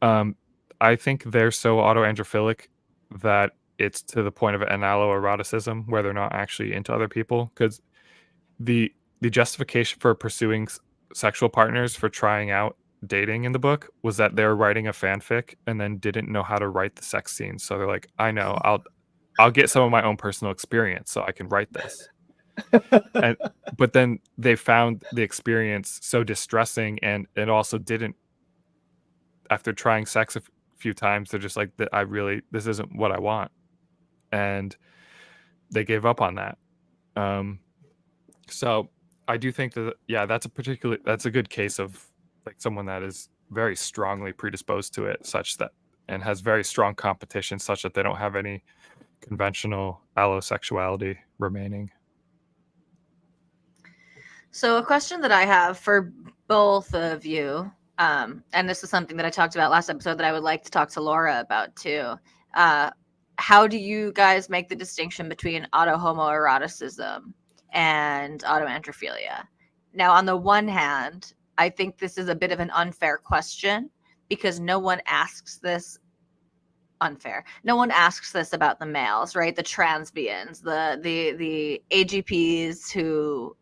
I think they're so autoandrophilic that it's to the point of analoeroticism where they're not actually into other people, because the justification for pursuing sexual partners for trying out dating in the book was that they were writing a fanfic and then didn't know how to write the sex scenes. So they're like, I know, I'll get some of my own personal experience so I can write this. And but then they found the experience so distressing, and it also didn't, after trying sex a few times, they're just like, I really, this isn't what I want, and they gave up on that. So I do think that that's a good case of like someone that is very strongly predisposed to it, such that and has very strong competition, such that they don't have any conventional allosexuality remaining. So a question that I have for both of you, and this is something that I talked about last episode that I would like to talk to Laura about too. How do you guys make the distinction between autohomoeroticism and autoandrophilia? Now, on the one hand, I think this is a bit of an unfair question because no one asks this about the males, right? The transbians, the AGPs who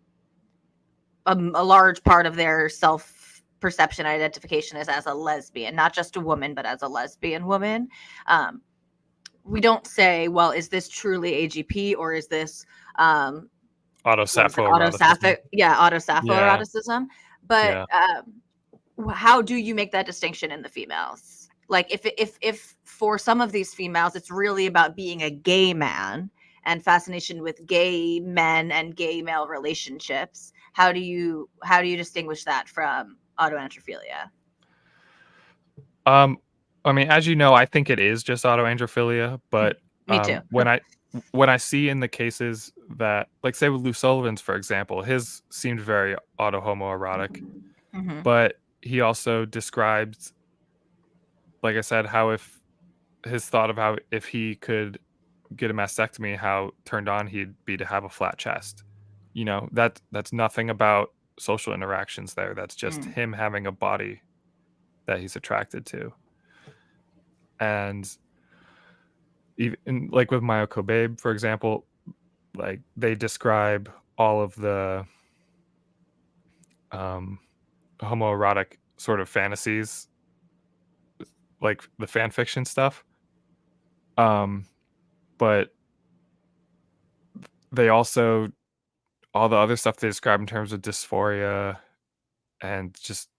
a large part of their self-perception identification is as a lesbian, not just a woman, but as a lesbian woman. We don't say, well, is this truly AGP or is this Autosapphoeroticism. autosapphoeroticism? But Yeah. how do you make that distinction in the females? Like if for some of these females, it's really about being a gay man and fascination with gay men and gay male relationships. How do you distinguish that from autoandrophilia? I mean, as you know, I think it is just autoandrophilia, but Me too. when I see in the cases that, like, say with Lou Sullivan's, for example, his seemed very autohomoerotic, Mm-hmm. but he also described, like I said, how if his thought of how if he could get a mastectomy, how turned on he'd be to have a flat chest. You know, that's nothing about social interactions there. That's just him having a body that he's attracted to. And even like with Mayoko Babe, for example, like they describe all of the homoerotic sort of fantasies, like the fan fiction stuff. But they also all the other stuff they describe in terms of dysphoria and just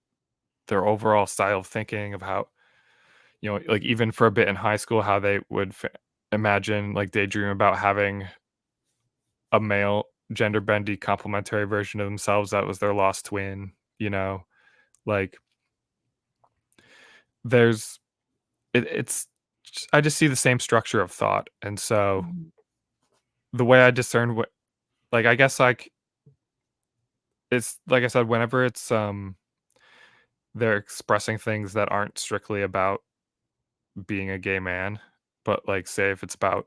their overall style of thinking of how, you know, like even for a bit in high school, how they would imagine, like daydream about having a male gender bendy complementary version of themselves that was their lost twin, you know, like there's it's I just see the same structure of thought. And so the way I discern what, like, I guess like it's like I said, whenever it's they're expressing things that aren't strictly about being a gay man, but like say if it's about,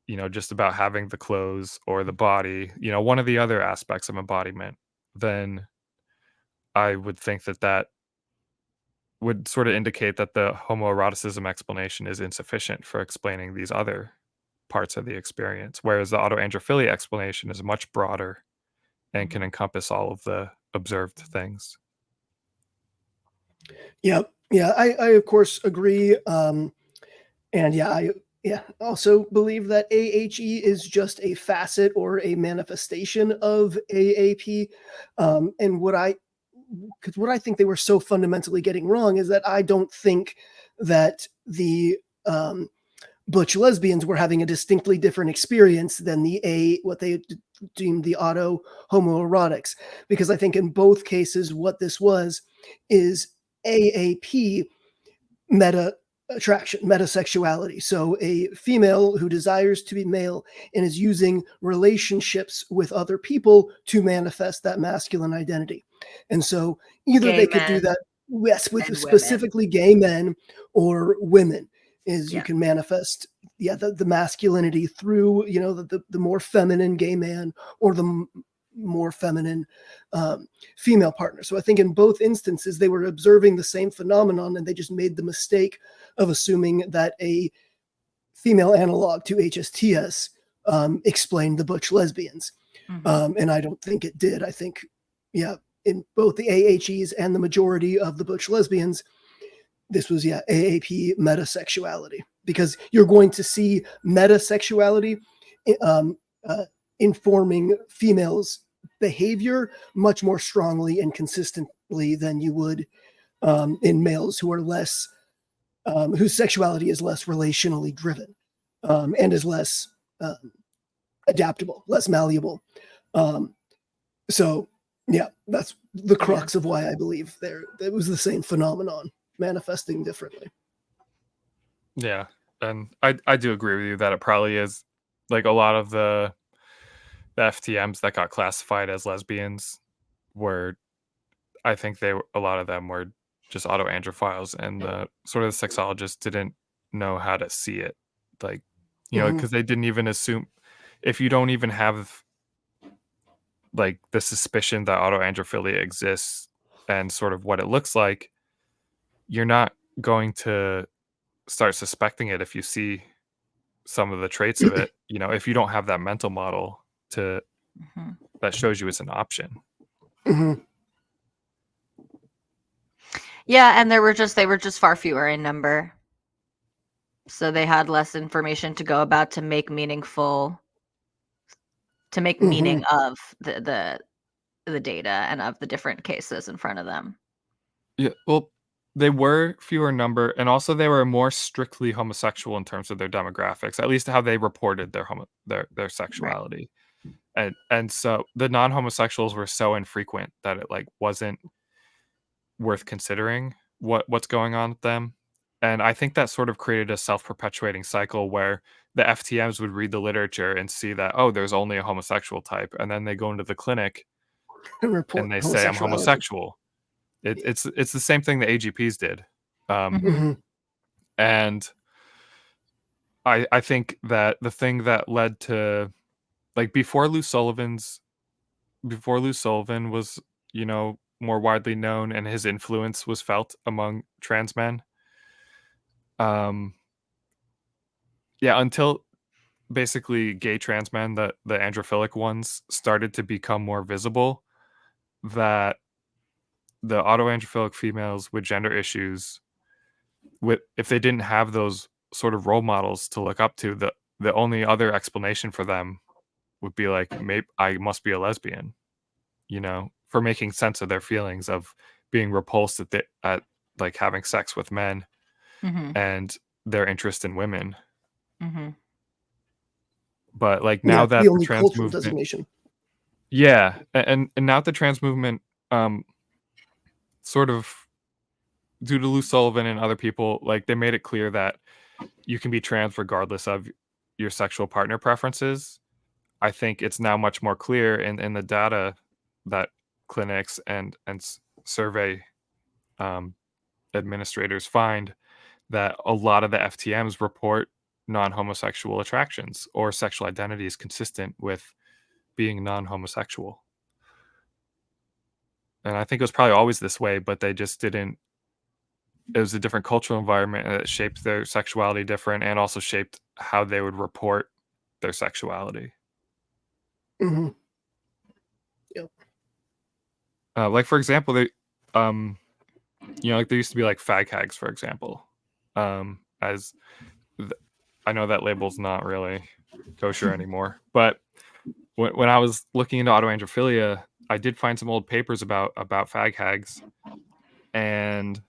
you know, just about having the clothes or the body, you know, one of the other aspects of embodiment, then I would think that that would sort of indicate that the homoeroticism explanation is insufficient for explaining these other parts of the experience, whereas the autoandrophilia explanation is much broader and can encompass all of the observed things. Yeah, I of course agree. And I also believe that AHE is just a facet or a manifestation of AAP. And what I think they were so fundamentally getting wrong is that I don't think that the butch lesbians were having a distinctly different experience than what they deemed the auto homoerotics, because I think in both cases what this was is AAP meta attraction, metasexuality. So a female who desires to be male and is using relationships with other people to manifest that masculine identity. And so either Gay they could do men that, yes, with and specifically gay men or women, is you Yeah. can manifest the masculinity through, you know, the more feminine gay man or the more feminine female partner. So I think in both instances, they were observing the same phenomenon, and they just made the mistake of assuming that a female analog to HSTS explained the butch lesbians. And I don't think it did. I think, in both the AHEs and the majority of the butch lesbians, this was, AAP metasexuality, because you're going to see metasexuality informing females' behavior much more strongly and consistently than you would in males who are less, whose sexuality is less relationally driven and is less adaptable, less malleable. So Yeah, that's the Yeah. crux of why I believe it was the same phenomenon manifesting differently. Yeah, and I do agree with you that it probably is like a lot of the FTMs that got classified as lesbians were, I think a lot of them were just autoandrophiles, and the sort of the sexologists didn't know how to see it, like, Mhm. because they didn't even assume, if you don't even have like the suspicion that autoandrophilia exists and sort of what it looks like, you're not going to start suspecting it if you see some of the traits of it, if you don't have that mental model to Mhm. that shows you it's an option. Mhm. Yeah, and they were just far fewer in number. So they had less information to go about to make meaning Mhm. of the data and of the different cases in front of them. Yeah, well, they were fewer number, and also they were more strictly homosexual in terms of their demographics, at least how they reported their sexuality. And so the non-homosexuals were so infrequent that it like wasn't worth considering what's going on with them. And I think that sort of created a self-perpetuating cycle where the FTMs would read the literature and see that, oh, there's only a homosexual type, and then they go into the clinic Report and they say I'm homosexuality. homosexual. It's the same thing the AGPs did. Mhm. Mhm. And I think that the thing that led to, like, before Lou Sullivan was, more widely known and his influence was felt among trans men. Um yeah, until basically gay trans men, the androphilic ones started to become more visible, that the autoandrophilic females with gender issues, with if they didn't have those sort of role models to look up to, the only other explanation for them would be like, maybe I must be a lesbian, for making sense of their feelings of being repulsed at like having sex with men Mhm. and their interest in women. Mhm. But like Yeah, now it's the that the only trans cultural movement, designation. yeah, and now the trans movement, sort of due to Lou Sullivan and other people, like they made it clear that you can be trans regardless of your sexual partner preferences. I think it's now much more clear in the data that clinics and survey um, administrators find that a lot of the FTMs report non-homosexual attractions or sexual identities consistent with being non-homosexual. And I think it was probably always this way, but they just didn't. It was a different cultural environment and it shaped their sexuality different and also shaped how they would report their sexuality. Mhm. Yep. Like for example, um, like there used to be like fag hags, for example. As th- I know that label's not really kosher anymore, but when I was looking into autoandrophilia, I did find some old papers about fag hags, and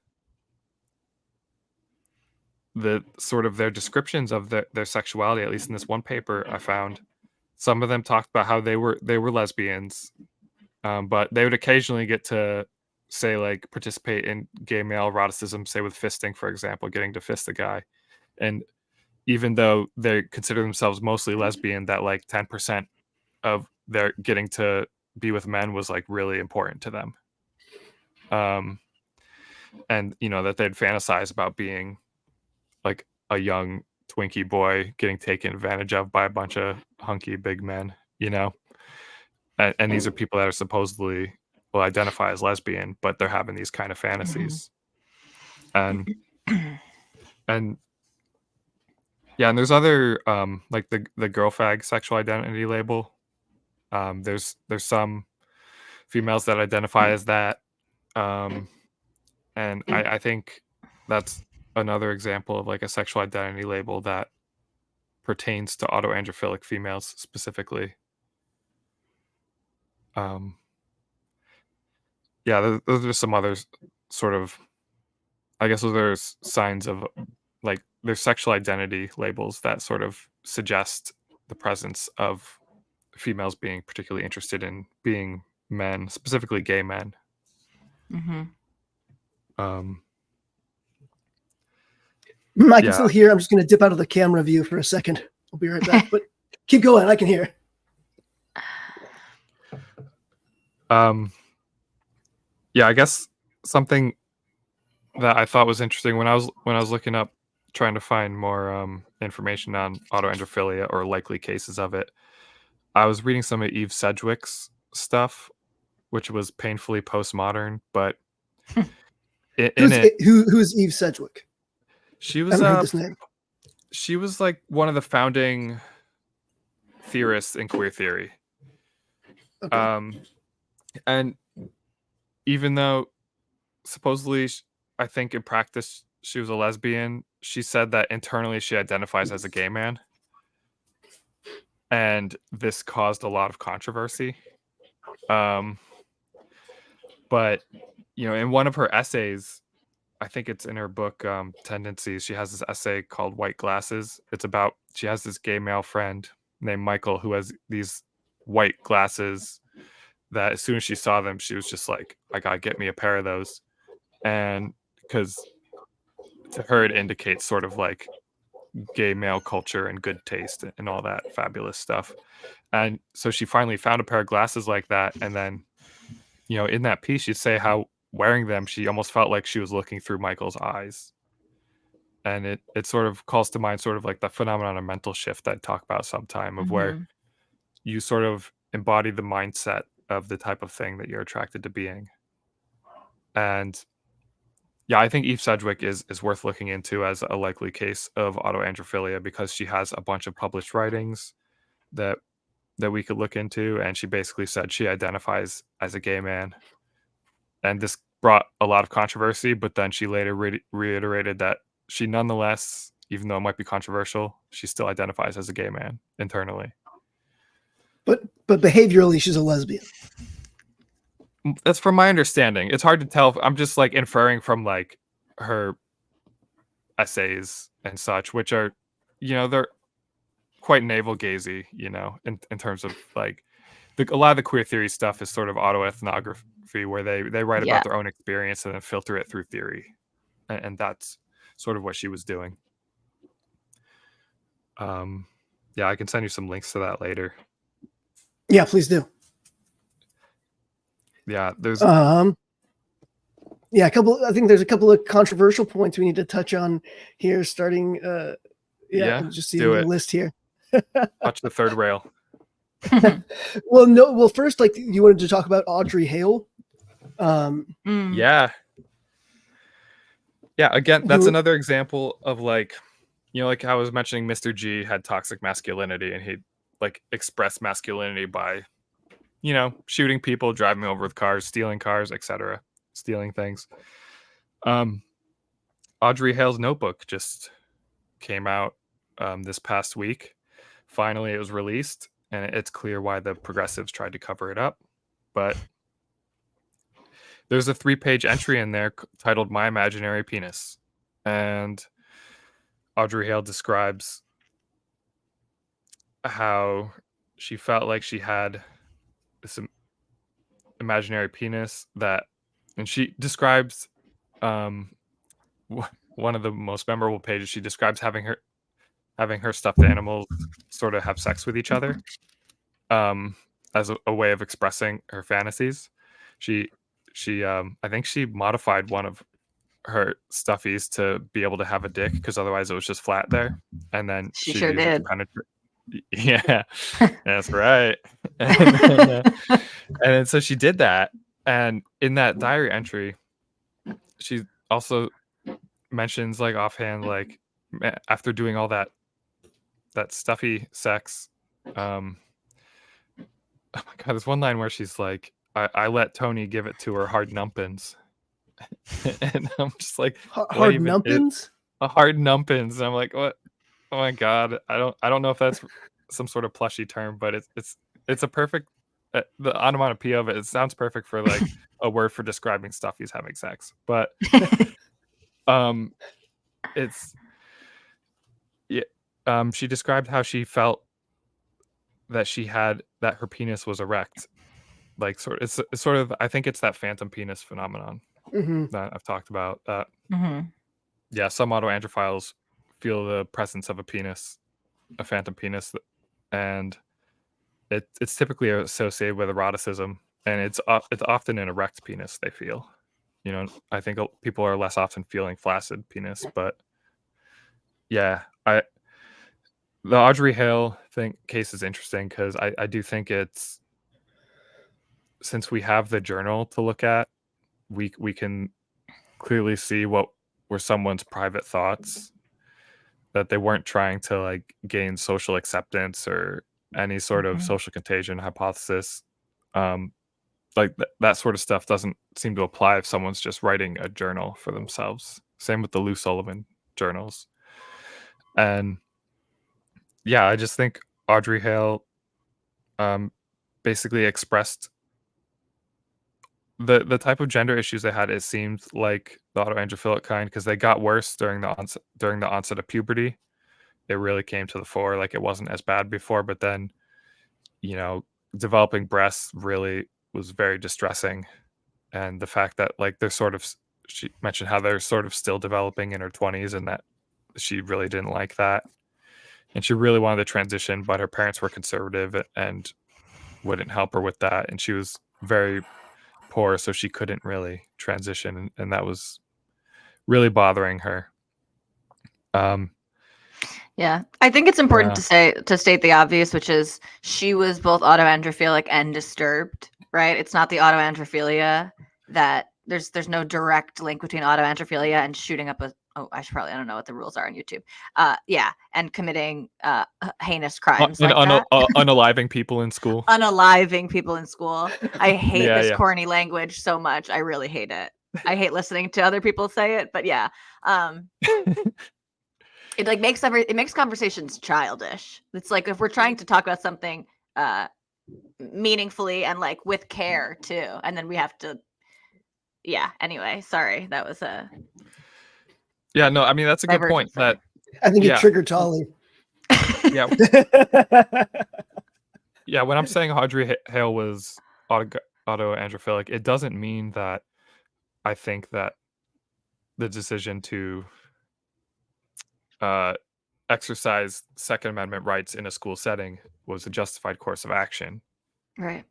the sort of their descriptions of their sexuality, at least in this one paper I found, some of them talked about how they were lesbians, but they would occasionally get to say like participate in gay male eroticism, say with fisting, for example, getting to fist a guy. And even though they consider themselves mostly lesbian, that like 10% of their getting to be with men was like really important to them. Um, and that they'd fantasize about being like a young Twinkie boy getting taken advantage of by a bunch of hunky big men, and these are people that are supposedly will identify as lesbian, but they're having these kind of Mhm. fantasies. And and yeah, and there's other like the girl fag sexual identity label. There's some females that identify as that. Um, and I think that's another example of like a sexual identity label that pertains to autoandrophilic females specifically. Um, yeah, those are some other sort of, I guess those are signs of like their sexual identity labels that sort of suggest the presence of females being particularly interested in being men, specifically gay men. Mm-hmm. I can Yeah. still hear. I'm just going to dip out of the camera view for a second. I'll be right back. But keep going. I can hear. Yeah, I guess something that I thought was interesting when I was looking up, trying to find more information on autoandrophilia or likely cases of it. I was reading some of Eve Sedgwick's stuff, which was painfully postmodern, but in it, Who's Eve Sedgwick? she I was haven't heard this name. she was like one of the founding theorists in queer theory. Okay. And even though supposedly, I think in practice she was a lesbian, she said that internally she identifies as a gay man. And this caused a lot of controversy. But, in one of her essays, I think it's in her book, Tendencies, she has this essay called White Glasses. It's about, she has this gay male friend named Michael who has these white glasses that as soon as she saw them, she was just like, I gotta get me a pair of those. And because to her, it indicates sort of like gay male culture and good taste and all that fabulous stuff. And so she finally found a pair of glasses like that. And then, in that piece, she'd say how wearing them, she almost felt like she was looking through Michael's eyes. And it sort of calls to mind sort of like the phenomenon of mental shift that I talk about sometime, of where you sort of embody the mindset of the type of thing that you're attracted to being. And yeah, I think Eve Sedgwick is worth looking into as a likely case of autoandrophilia because she has a bunch of published writings that we could look into, and she basically said she identifies as a gay man. And this brought a lot of controversy, but then she later reiterated that she nonetheless, even though it might be controversial, she still identifies as a gay man internally. But behaviorally, she's a lesbian. That's from my understanding. It's hard to tell. I'm just like inferring from like her essays and such, which are, they're quite navel gazy, in terms of like a lot of the queer theory stuff is sort of autoethnography where they write about their own experience and then filter it through theory. And that's sort of what she was doing. Yeah, I can send you some links to that later. Yeah, please do. Yeah, there's I think there's a couple of controversial points we need to touch on here, starting I'm just seeing the list here. Touch the third rail. Well, first, like, you wanted to talk about Audrey Hale. Yeah, again, that's another example of like, like how I was mentioning Mr. G had toxic masculinity and he like expressed masculinity by shooting people, driving over with cars, stealing cars, etc., stealing things. Audrey Hale's notebook just came out this past week. Finally, it was released, and it's clear why the progressives tried to cover it up. But there's a 3-page entry in there titled "My Imaginary Penis," and Audrey Hale describes how she felt like she had this imaginary penis and she describes one of the most memorable pages. She describes having her stuffed animals sort of have sex with each other as a way of expressing her fantasies. She I think she modified one of her stuffies to be able to have a dick because otherwise it was just flat there, and then she sure did. Yeah, that's right. And then so she did that, and in that diary entry, she also mentions like offhand, like after doing all that stuffy sex, oh my god, there's one line where she's like, I let Tony give it to her hard numpins. And I'm just like, hard numpins? A hard numpins. And I'm like, what? Oh my god, I don't know if that's some sort of plushy term, but it's a perfect the onomatopoeia of it sounds perfect for like a word for describing stuff he's having sex. But it's she described how she felt that her penis was erect like it's sort of, I think it's that phantom penis phenomenon Hmm. that I've talked about. Mhm. Yeah, some autoandrophiles feel the presence of a phantom penis, and it's typically associated with eroticism, and it's often an erect penis they feel. I think people are less often feeling flaccid penis, but yeah, the Audrey Hale case is interesting because I do think it's, since we have the journal to look at, we can clearly see what were someone's private thoughts, that they weren't trying to like gain social acceptance or any sort of Mhm. social contagion hypothesis. Like that sort of stuff doesn't seem to apply if someone's just writing a journal for themselves. Same with the Lou Sullivan journals. And yeah, I just think Audrey Hale basically expressed the type of gender issues they had. It seemed like the autoandrophilic kind, because they got worse during the onset of puberty. It really came to the fore. Like, it wasn't as bad before, but then, developing breasts really was very distressing. And the fact that, like, she mentioned how they're sort of still developing in her 20s, and that she really didn't like that. And she really wanted to transition, but her parents were conservative and wouldn't help her with that. And she was very poor, so she couldn't really transition. And that was really bothering her. Yeah, I think it's important Yeah. to state the obvious, which is she was both autoandrophilic and disturbed, right? It's not the autoandrophilia that there's no direct link between autoandrophilia and shooting up a I don't know what the rules are on YouTube. Yeah, and committing heinous crimes And like that. unaliving people in school. Unaliving people in school. I hate Yeah, this yeah. corny language so much. I really hate it. I hate listening to other people say it, but yeah. It like makes conversations childish. It's like if we're trying to talk about something meaningfully and like with care too, and then we have to. Yeah. Anyway, sorry. That was a. Yeah. No, I mean, that's a good point. Divergence I think it Yeah. triggered Tolly. Yeah. Yeah. When I'm saying Audrey Hale was autoandrophilic, it doesn't mean that I think that the decision to exercise Second Amendment rights in a school setting was a justified course of action. Right.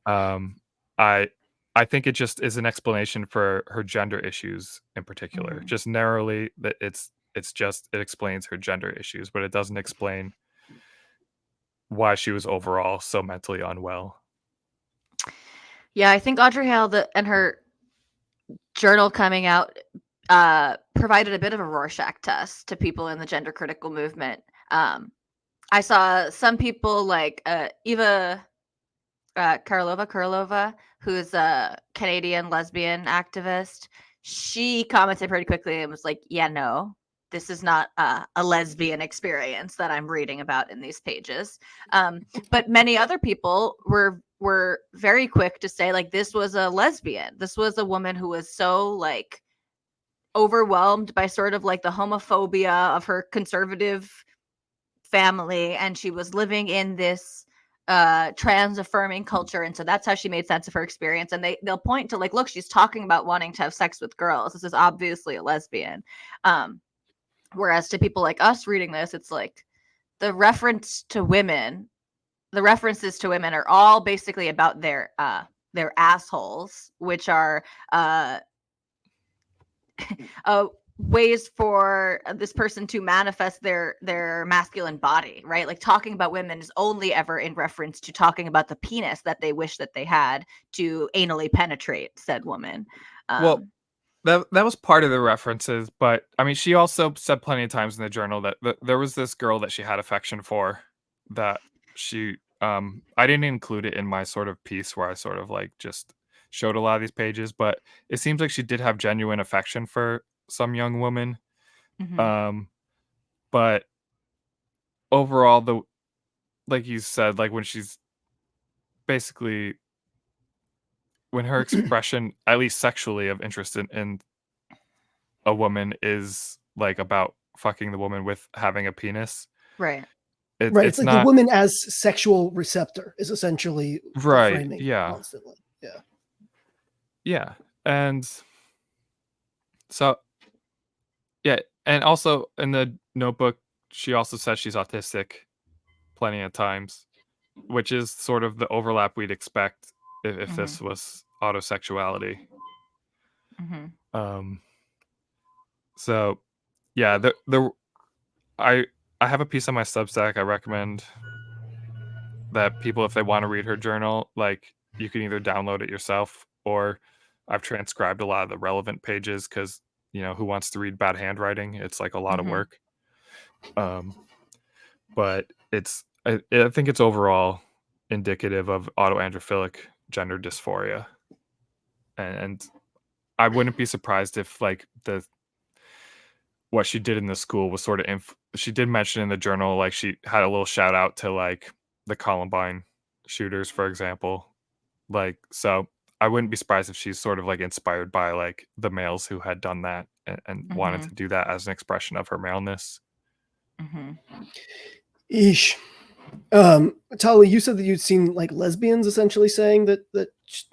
I think it just is an explanation for her gender issues in particular. Mhm. Just narrowly, that it explains her gender issues, but it doesn't explain why she was overall so mentally unwell. Yeah, I think Audrey Hale and her journal coming out provided a bit of a Rorschach test to people in the gender critical movement. I saw some people like Eva Karlova, who's a Canadian lesbian activist. She commented pretty quickly and was like, "Yeah, no, this is not a lesbian experience that I'm reading about in these pages." But many other people were very quick to say, like, this was a lesbian. This was a woman who was so like overwhelmed by sort of like the homophobia of her conservative family, and she was living in this trans affirming culture, and so that's how she made sense of her experience. And they'll point to like, look, she's talking about wanting to have sex with girls. This is obviously a lesbian. Whereas to people like us reading this, it's like the references to women are all basically about their assholes, which are ways for this person to manifest their masculine body, right? Like talking about women is only ever in reference to talking about the penis that they wish that they had to anally penetrate said woman. Well, that was part of the references, but I mean, she also said plenty of times in the journal that there was this girl that she had affection for, that she I didn't include it in my sort of piece where I sort of like just showed a lot of these pages, but it seems like she did have genuine affection for some young woman. Mhm. But overall, like you said, like when she's basically, when her expression, at least sexually, of interest in a woman is like about fucking the woman with having a penis. Right. Right. It's It's like the not woman as sexual receptor is essentially the right. framing Yeah. constantly. Yeah. And so, yeah. And also in the notebook, she also says she's autistic plenty of times, which is sort of the overlap we'd expect if this was autosexuality. Um, so yeah, I I have a piece on my Substack. I recommend that people, if they want to read her journal, like you can either download it yourself or I've transcribed a lot of the relevant pages because who wants to read bad handwriting? It's like a lot of work. But I think it's overall indicative of autoandrophilic gender dysphoria, and I wouldn't be surprised if like what she did in the school was sort of she did mention in the journal, like she had a little shout out to like the Columbine shooters, for example. Like, so I wouldn't be surprised if she's sort of like inspired by like the males who had done that and wanted to do that as an expression of her maleness. Eesh. Tali, you said that you'd seen like lesbians essentially saying that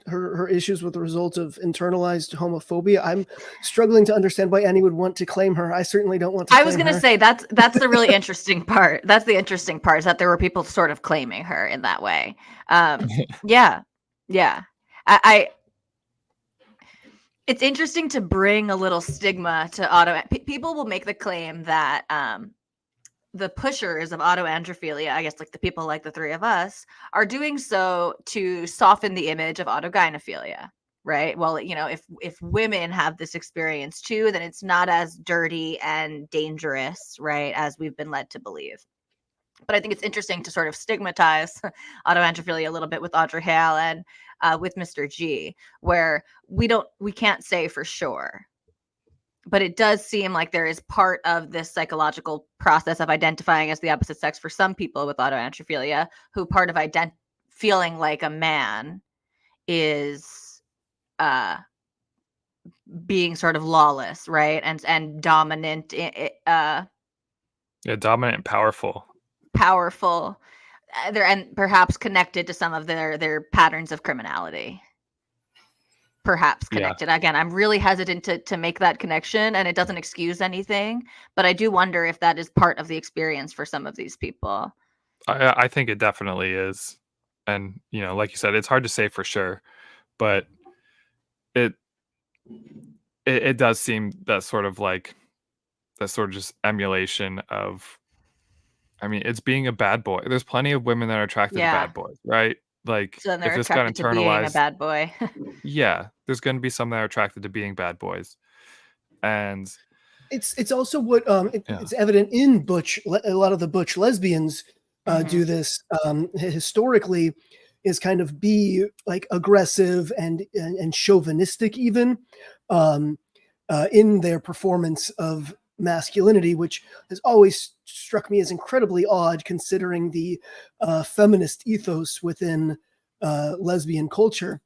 her issues were the result of internalized homophobia. I'm struggling to understand why Annie would want to claim her. I certainly don't want to. I was going to say that's the really interesting part. That's the interesting part, is that there were people sort of claiming her in that way. Yeah. I it's interesting to bring a little stigma to people will make the claim that the pushers of autoandrophilia, I guess like the people like the three of us, are doing so to soften the image of autogynephilia, right? Well, if women have this experience too, then it's not as dirty and dangerous, right, as we've been led to believe. But I think it's interesting to sort of stigmatize autoandrophilia a little bit with Audrey Hale and with Mr. G, where we can't say for sure. But it does seem like there is part of this psychological process of identifying as the opposite sex for some people with autoandrophilia, who part of feeling like a man is being sort of lawless, right? And dominant, Dominant and powerful. And perhaps connected to some of their patterns of criminality. Perhaps connected. Again, I'm really hesitant to make that connection, and it doesn't excuse anything, but I do wonder if that is part of the experience for some of these people. I think it definitely is. And, like you said, it's hard to say for sure, but it does seem that sort of just emulation of, I mean, it's being a bad boy. There's plenty of women that are attracted to bad boys, right? Like, so then they're if this got attracted to being a internalized, bad boy. yeah, there's going to be some that are attracted to being bad boys. And it's also what it's evident in butch. A lot of the butch lesbians do this historically, is kind of be like aggressive and chauvinistic even in their performance of masculinity, which has always struck me as incredibly odd considering the feminist ethos within lesbian culture.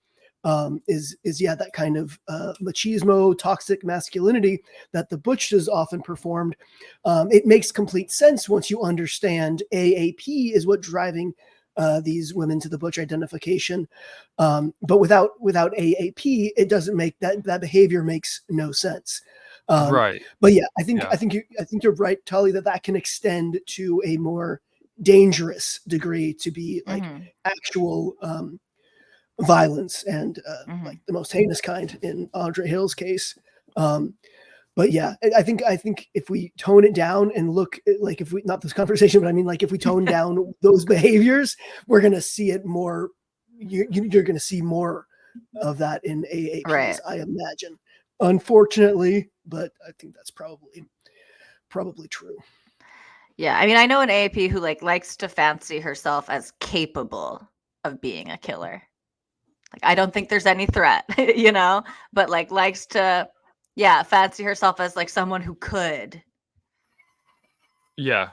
Is that kind of machismo, toxic masculinity that the butches often performed. It makes complete sense once you understand AAP is what driving these women to the butch identification. But without AAP, it doesn't make that behavior makes no sense. right. But yeah, I think you're right, Tully, that can extend to a more dangerous degree, to be like actual violence and like the most heinous kind in Audrey Hale's case. But yeah, I think if we tone it down and look at, like, if we, not this conversation, but I mean, like, if we tone down those behaviors, we're going to see it more. You're going to see more of that in AAPs, right, I imagine. Unfortunately, but I think that's probably true. Yeah, I mean, I know an AAP who likes to fancy herself as capable of being a killer. Like, I don't think there's any threat, but likes to, fancy herself as like someone who could. Yeah,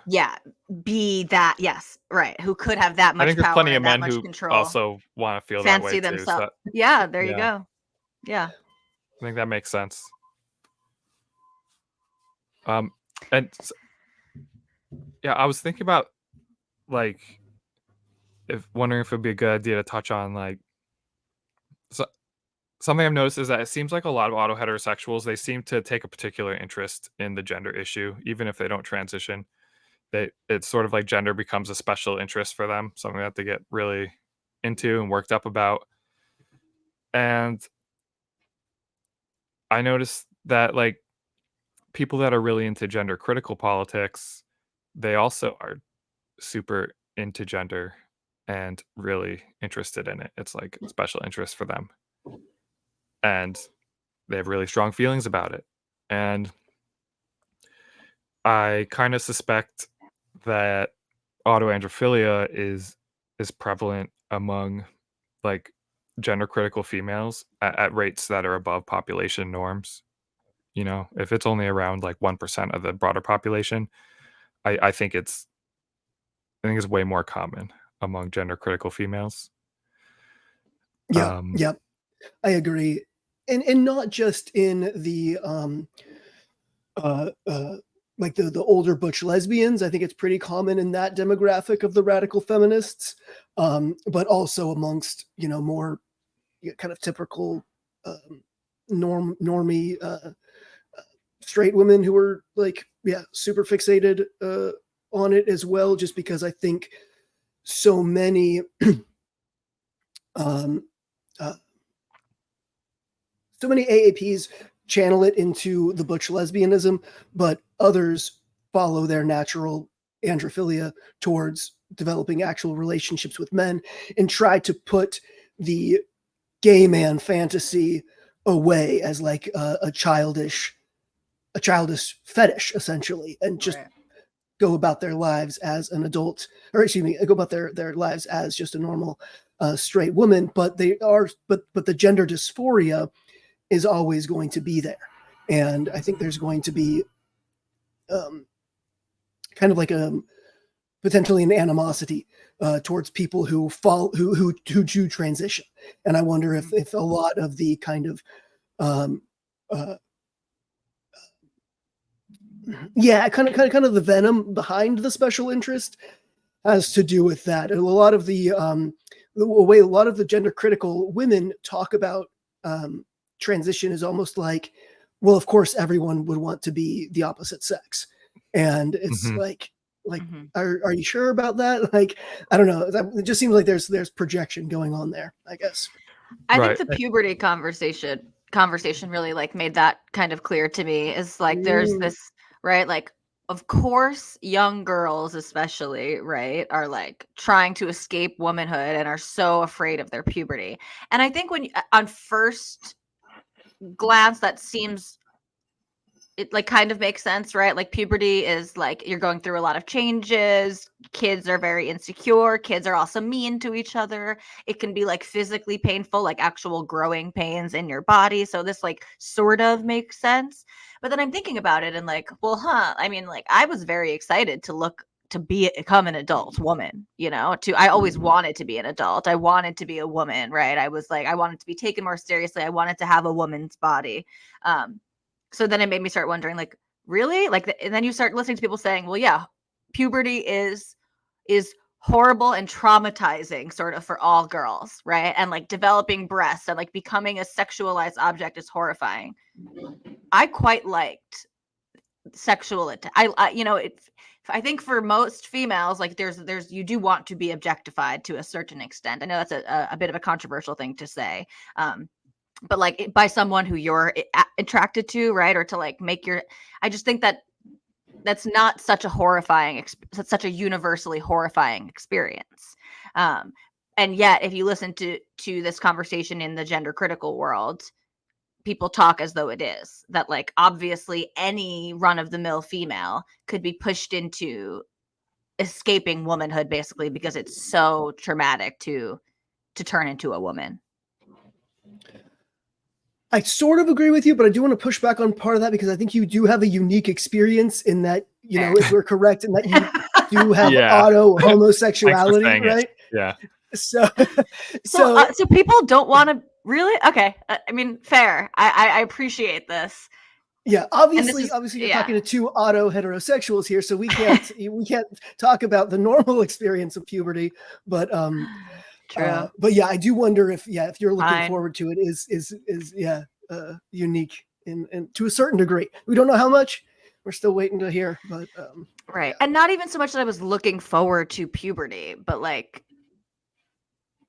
be that. Yes, right. Who could have that much I think there's power plenty of and men that much who control. also want to feel fancy that way themselves. too. Yeah, there you go. Yeah, I think that makes sense. And yeah, I was thinking about wondering if it'd be a good idea to touch on like So something I've noticed is that it seems like a lot of auto-heterosexuals, they seem to take a particular interest in the gender issue, even if they don't transition. It's sort of like gender becomes a special interest for them, something that they get really into and worked up about. And I noticed that, like, people that are really into gender critical politics, they also are super into gender and really interested in it. It's like special interest for them. And they have really strong feelings about it. And I kind of suspect that autoandrophilia is prevalent among like gender critical females at rates that are above population norms. You know, if it's only around like 1% of the broader population, I think it's way more common among gender critical females. Yeah, Um, yeah, I agree. And not just in the uh, uh, like the older butch lesbians. I think it's pretty common in that demographic of the radical feminists, but also amongst more kind of typical normie straight women who are like super fixated on it as well. Just because I think so many um, uh, so many AAPs channel it into the butch lesbianism, but others follow their natural androphilia towards developing actual relationships with men and try to put the gay man fantasy away as like a childish fetish essentially, and just Right. go about their lives as an adult, or excuse me, go about their lives as just a normal straight woman. But the gender dysphoria is always going to be there. And I think there's going to be kind of like potentially an animosity towards people who do transition. And I wonder if a lot of the kind of uh, kind of the venom behind the special interest has to do with that. And a lot of the way a lot of the gender critical women talk about transition is almost like, well, of course, everyone would want to be the opposite sex, and it's mhm. like, Mm-hmm. are you sure about that? Like, I don't know. It just seems like there's projection going on there, I guess. I think Right. the puberty conversation really like made that kind of clear to me. Is like there's Mm, this, right, like of course young girls especially, right, are like trying to escape womanhood and are so afraid of their puberty. And I think on first glance that seems, it like kind of makes sense, right? Like puberty is like you're going through a lot of changes. Kids are very insecure. Kids are also mean to each other. It can be like physically painful, like actual growing pains in your body. So this like sort of makes sense. But then I'm thinking about it and like, well, I mean, like I was very excited to become an adult woman, I always wanted to be an adult. I wanted to be a woman, right? I was like, I wanted to be taken more seriously. I wanted to have a woman's body. So then it made me start wondering, like, really? Like, and then you start listening to people saying, well, yeah, puberty is horrible and traumatizing sort of for all girls, right? And like developing breasts and like becoming a sexualized object is horrifying. I quite liked I think for most females, like there's you do want to be objectified to a certain extent. I know that's a bit of a controversial thing to say. But like by someone who you're attracted to, right? Or to like I just think that that's not such a such a universally horrifying experience. Um, and yet, if you listen to this conversation in the gender critical world, people talk as though it is that like obviously any run of the mill female could be pushed into escaping womanhood basically because it's so traumatic to turn into a woman. I sort of agree with you, but I do want to push back on part of that because I think you do have a unique experience in that, Fair. if we're correct, in that you do have Yeah. auto Thanks for homosexuality, saying it. right? Yeah. So, So people don't want to really. Okay, I mean, fair. I appreciate this. yeah, And this is obviously, you're talking to two auto heterosexuals here, so we can't talk about the normal experience of puberty. But True. But yeah, I do wonder if you're looking Fine. forward to it is unique in to a certain degree. We don't know how much. We're still waiting to hear, but Right. And not even so much that I was looking forward to puberty, but like,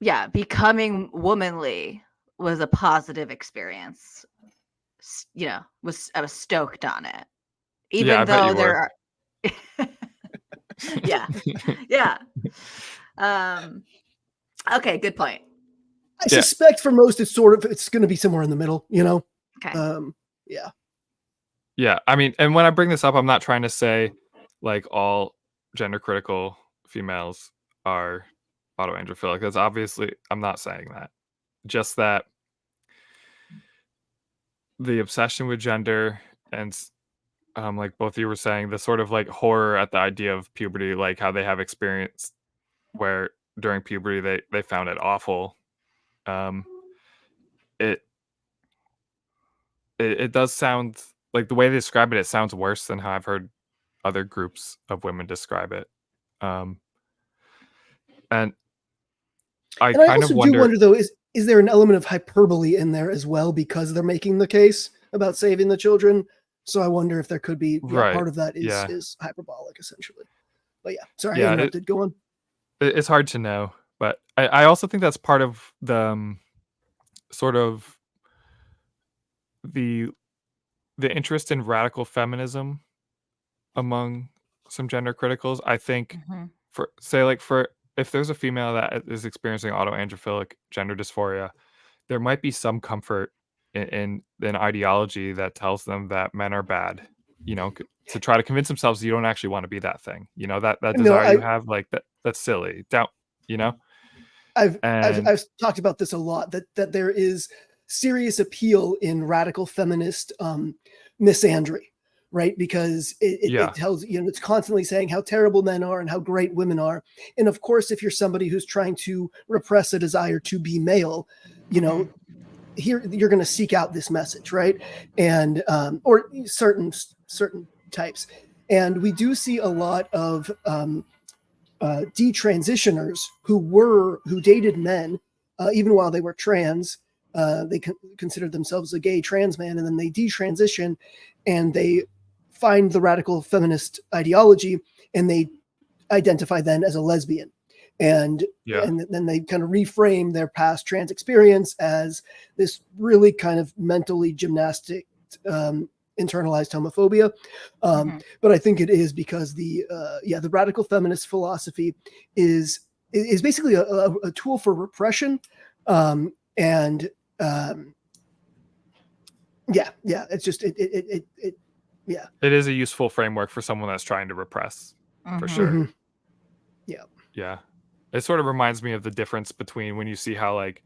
yeah, becoming womanly was a positive experience. You know, I was stoked on it. Yeah, Even I bet though you there were. are yeah. Yeah. Um okay, good point. I Yeah. suspect for most it's going to be somewhere in the middle, you know. Okay. Yeah. Yeah, I mean, and when I bring this up, I'm not trying to say like all gender critical females are autoandrophilic. That's obviously, I'm not saying that. Just that the obsession with gender and like both of you were saying, the sort of like horror at the idea of puberty, like how they have experience where during puberty they found it awful. Um, it it does sound like the way they describe it. It sounds worse than how I've heard other groups of women describe it. Um, and I And I kind of also do wonder. wonder though, is there an element of hyperbole in there as well because they're making the case about saving the children? So I wonder if there could be Right. part of that Yeah. is hyperbolic essentially. But yeah, sorry, I Yeah. interrupted. Go on. It's hard to know, but I also think that's part of the sort of the interest in radical feminism among some gender criticals. I think Mhm. for say like for if there's a female that is experiencing autoandrophilic gender dysphoria, there might be some comfort in an ideology that tells them that men are bad, you know, to try to convince themselves you don't actually want to be that thing, you know, that No, desire you have, like that's silly, don't, you know. And I've talked about this a lot that there is serious appeal in radical feminist misandry, right? Because it yeah, tells it's constantly saying how terrible men are and how great women are. And of course, if you're somebody who's trying to repress a desire to be male, you know, here you're going to seek out this message, right? And or certain types. And we do see a lot of detransitioners who dated men even while they were trans. They considered themselves a gay trans man, and then they detransition, and they find the radical feminist ideology, and they identify then as a lesbian, and yeah, then they kind of reframe their past trans experience as this really kind of mentally gymnastic internalized homophobia. But I think it is because the radical feminist philosophy is basically a tool for repression, and it's just yeah. it is a useful framework for someone that's trying to repress, for sure. Mhm. Yeah. Yeah, it sort of reminds me of the difference between when you see how like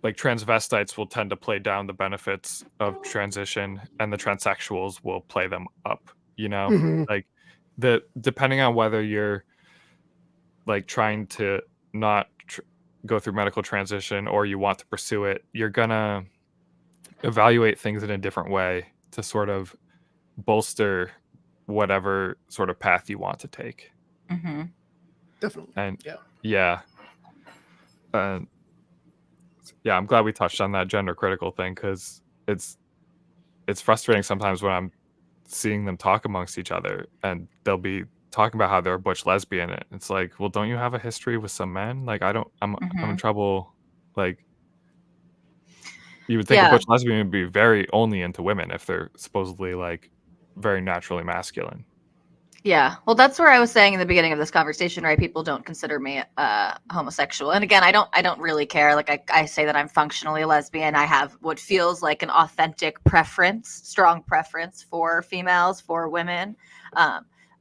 transvestites will tend to play down the benefits of transition and the transsexuals will play them up, you know. Mhm. Like depending on whether you're like trying to not go through medical transition or you want to pursue it, you're gonna evaluate things in a different way to sort of bolster whatever sort of path you want to take. Definitely. And Yeah. yeah, uh, yeah, I'm glad we touched on that gender critical thing because it's frustrating sometimes when I'm seeing them talk amongst each other and they'll be talking about how they're a butch lesbian. And it's like, well, don't you have a history with some men? Like, I'm in trouble. Like, you would think a Yeah. butch lesbian would be very only into women if they're supposedly like very naturally masculine. Yeah. Well, that's where I was saying in the beginning of this conversation, right? People don't consider me homosexual. And again, I don't really care. Like I say that I'm functionally a lesbian. I have what feels like an authentic preference, strong preference for females, for women.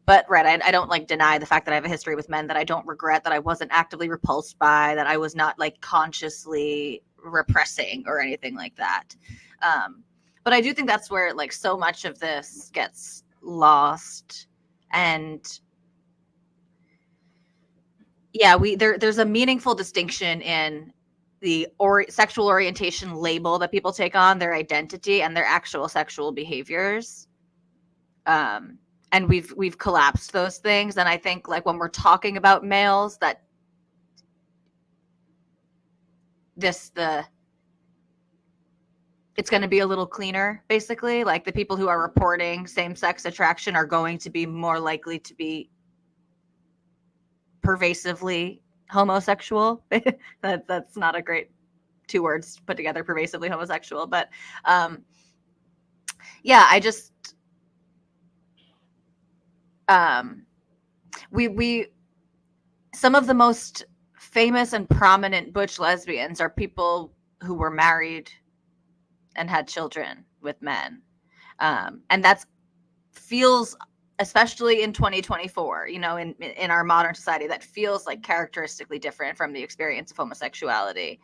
But right, I don't like deny the fact that I have a history with men that I don't regret, that I wasn't actively repulsed by, that I was not like consciously repressing or anything like that. But I do think that's where like so much of this gets lost. And yeah, there's a meaningful distinction in the sexual orientation label that people take on, their identity, and their actual sexual behaviors. And we've collapsed those things. And I think like when we're talking about males, that it's going to be a little cleaner, basically. Like the people who are reporting same-sex attraction are going to be more likely to be pervasively homosexual. That's not a great 2 words put together, pervasively homosexual. But yeah, I just we some of the most famous and prominent butch lesbians are people who were married and had children with men. And that's feels, especially in 2024, you know, in our modern society, that feels like characteristically different from the experience of homosexuality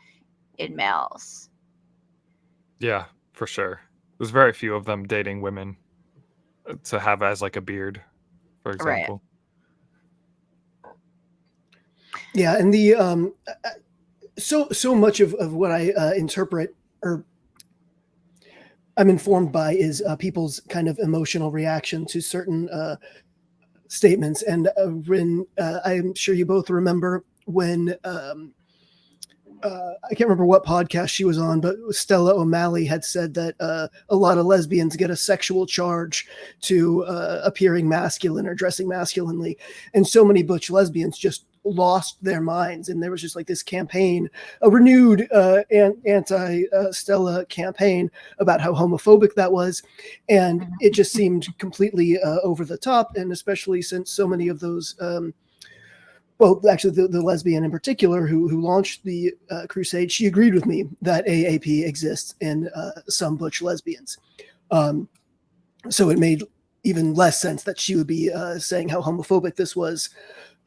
in males. Yeah, for sure. There's very few of them dating women to have as like a beard, for example. Yeah, and the so much of what I interpret or I'm informed by is people's kind of emotional reaction to certain statements. And when I'm sure you both remember when I can't remember what podcast she was on, but Stella O'Malley had said that a lot of lesbians get a sexual charge to appearing masculine or dressing masculinely. And so many butch lesbians just lost their minds. And there was just like this campaign, a renewed anti-Stella campaign about how homophobic that was. And it just seemed completely over the top. And especially since so many of those well, actually, the lesbian in particular who launched the crusade, she agreed with me that AAP exists in some butch lesbians. So it made even less sense that she would be saying how homophobic this was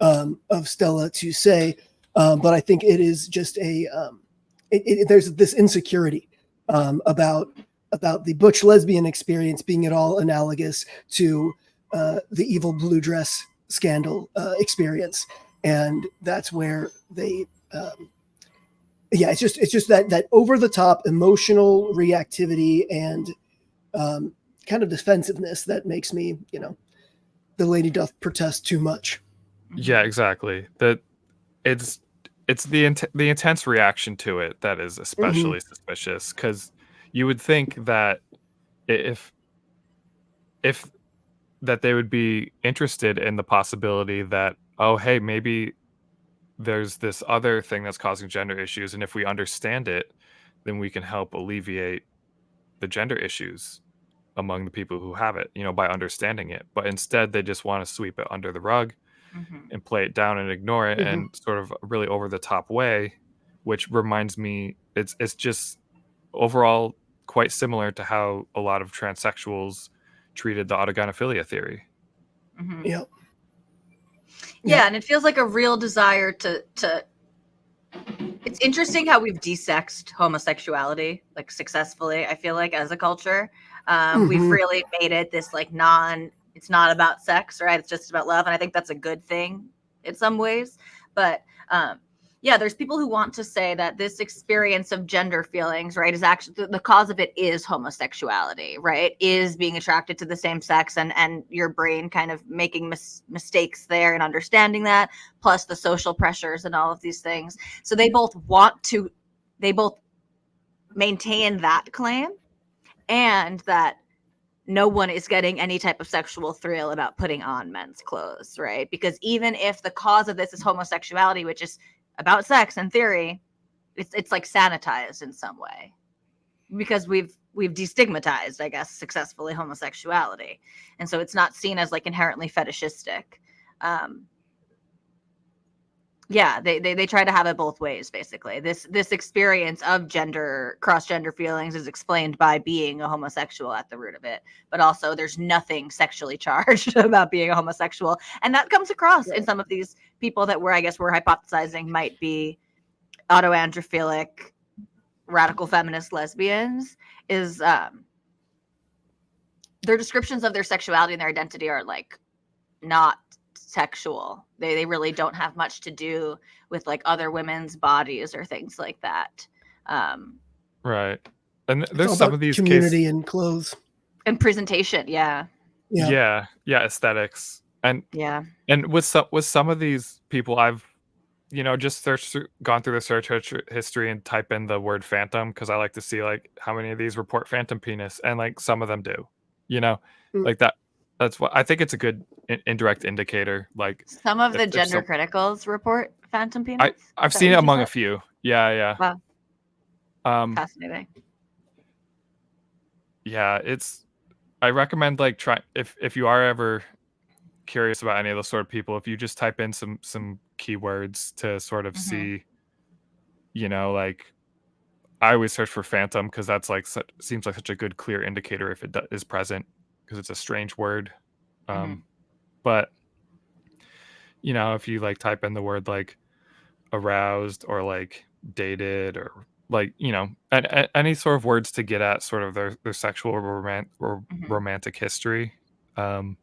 of Stella to say. But I think it is just there's this insecurity about the butch lesbian experience being at all analogous to the evil blue dress scandal experience. And that's where they, it's just that over the top emotional reactivity and kind of defensiveness that makes me, the lady doth protest too much. Yeah, exactly. That it's the intense reaction to it that is especially suspicious, because you would think that if that they would be interested in the possibility that, oh, hey, maybe there's this other thing that's causing gender issues, and if we understand it, then we can help alleviate the gender issues among the people who have it, by understanding it. But instead, they just want to sweep it under the rug and play it down and ignore it in sort of a really over the top way, which reminds me, it's just overall quite similar to how a lot of transsexuals treated the autogynephilia theory. Yeah. Yeah, and it feels like a real desire to it's interesting how we've desexed homosexuality, like, successfully, I feel like, as a culture. We've really made it this, like, it's not about sex, right? It's just about love. And I think that's a good thing in some ways. But yeah, there's people who want to say that this experience of gender feelings, right, is actually the cause of it is homosexuality, right? Is being attracted to the same sex and your brain kind of making mistakes there and understanding that, plus the social pressures and all of these things. So they both maintain that claim, and that no one is getting any type of sexual thrill about putting on men's clothes, right? Because even if the cause of this is homosexuality, which is about sex in theory, it's like sanitized in some way, because we've destigmatized, I guess, successfully homosexuality, and so it's not seen as like inherently fetishistic. Yeah, they try to have it both ways, basically. This experience of cross-gender feelings is explained by being a homosexual at the root of it, but also there's nothing sexually charged about being a homosexual, and that comes across in some of these people that we're hypothesizing might be autoandrophilic, radical feminist lesbians. Is their descriptions of their sexuality and their identity are like not sexual. They really don't have much to do with like other women's bodies or things like that. Right. And It's there's all some about of these community and clothes and presentation. Yeah, aesthetics. And yeah. with some of these people, I've just gone through the search history and type in the word phantom, because I like to see like how many of these report phantom penis, and like some of them do, Mm. like that. That's what I think. It's a good indirect indicator. Like Some of the if gender some, criticals report phantom penis. I've Is that seen what it you just among a said? few. Yeah, Wow, yeah. fascinating. Yeah, I recommend like try if you are ever curious about any of those sort of people, if you just type in some keywords to sort of Mhm. see, like I always search for phantom, because that's like seems like such a good clear indicator if it is present, because it's a strange word. Mhm. But if you like type in the word like aroused or like dated, or like any sort of words to get at sort of their sexual or Mhm. romantic history, um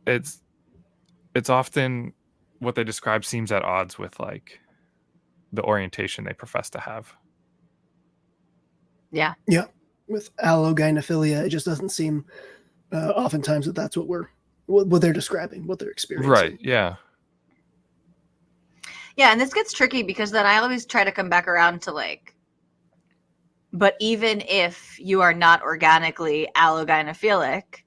it's it's often what they describe seems at odds with like the orientation they profess to have. Yeah. Yeah, with allogynephilia, it just doesn't seem oftentimes that that's what they're describing, what they're Right. experiencing. Yeah. Yeah, and this gets tricky because then I always try to come back around to like, but even if you are not organically allogynephilic,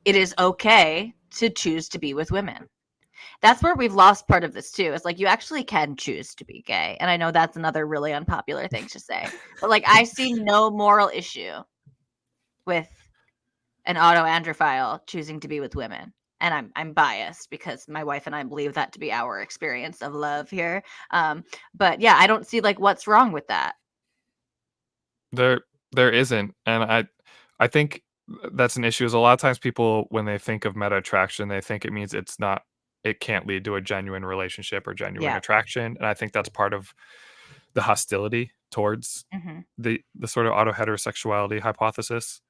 it is okay to choose to be with women. That's where we've lost part of this too. It's like you actually can choose to be gay. And I know that's another really unpopular thing to say. But like I see no moral issue with an autoandrophile choosing to be with women. And I'm biased because my wife and I believe that to be our experience of love here. But yeah, I don't see like what's wrong with that. There isn't, and I think that's an issue. Is a lot of times people, when they think of meta attraction, they think it means it can't lead to a genuine relationship or genuine Yeah. attraction, and I think that's part of the hostility towards Hmm. the sort of auto-heterosexuality hypothesis.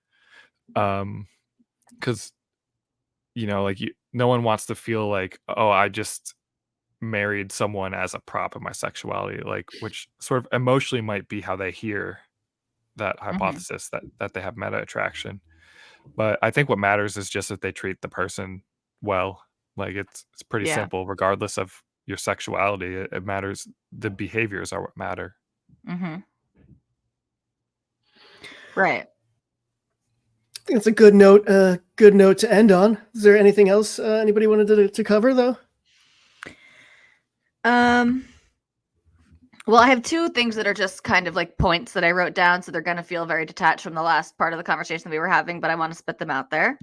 Because like no one wants to feel like, oh, I just married someone as a prop of my sexuality, like, which sort of emotionally might be how they hear that Hmm. hypothesis that they have meta attraction. But I think what matters is just that they treat the person well. Like it's pretty Yeah. simple, regardless of your sexuality. It matters. The behaviors are what matter. Hmm. Right. I think it's a good note to end on. Is there anything else anybody wanted to cover though? Um, well, I have two things that are just kind of like points that I wrote down, so they're going to feel very detached from the last part of the conversation we were having, but I want to spit them out there.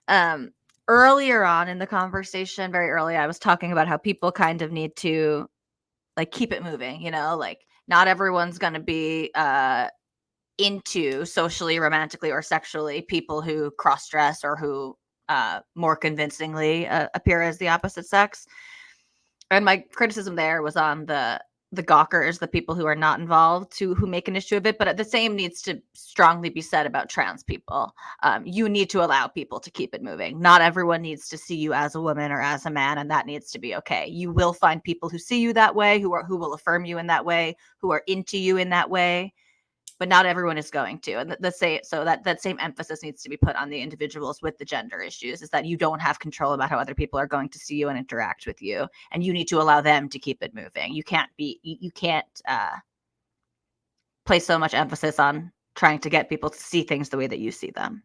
Um, Earlier on in the conversation, very early, I was talking about how people kind of need to like keep it moving, like not everyone's going to be into socially, romantically, or sexually people who cross dress or who more convincingly appear as the opposite sex. And my criticism there was on the gawkers, the people who are not involved, who make an issue of it. But the same needs to strongly be said about trans people. You need to allow people to keep it moving. Not everyone needs to see you as a woman or as a man, and that needs to be okay. You will find people who see you that way, who will affirm you in that way, who are into you in that way. But not everyone is going to. And that same emphasis needs to be put on the individuals with the gender issues, is that you don't have control about how other people are going to see you and interact with you. And you need to allow them to keep it moving. You can't place so much emphasis on trying to get people to see things the way that you see them.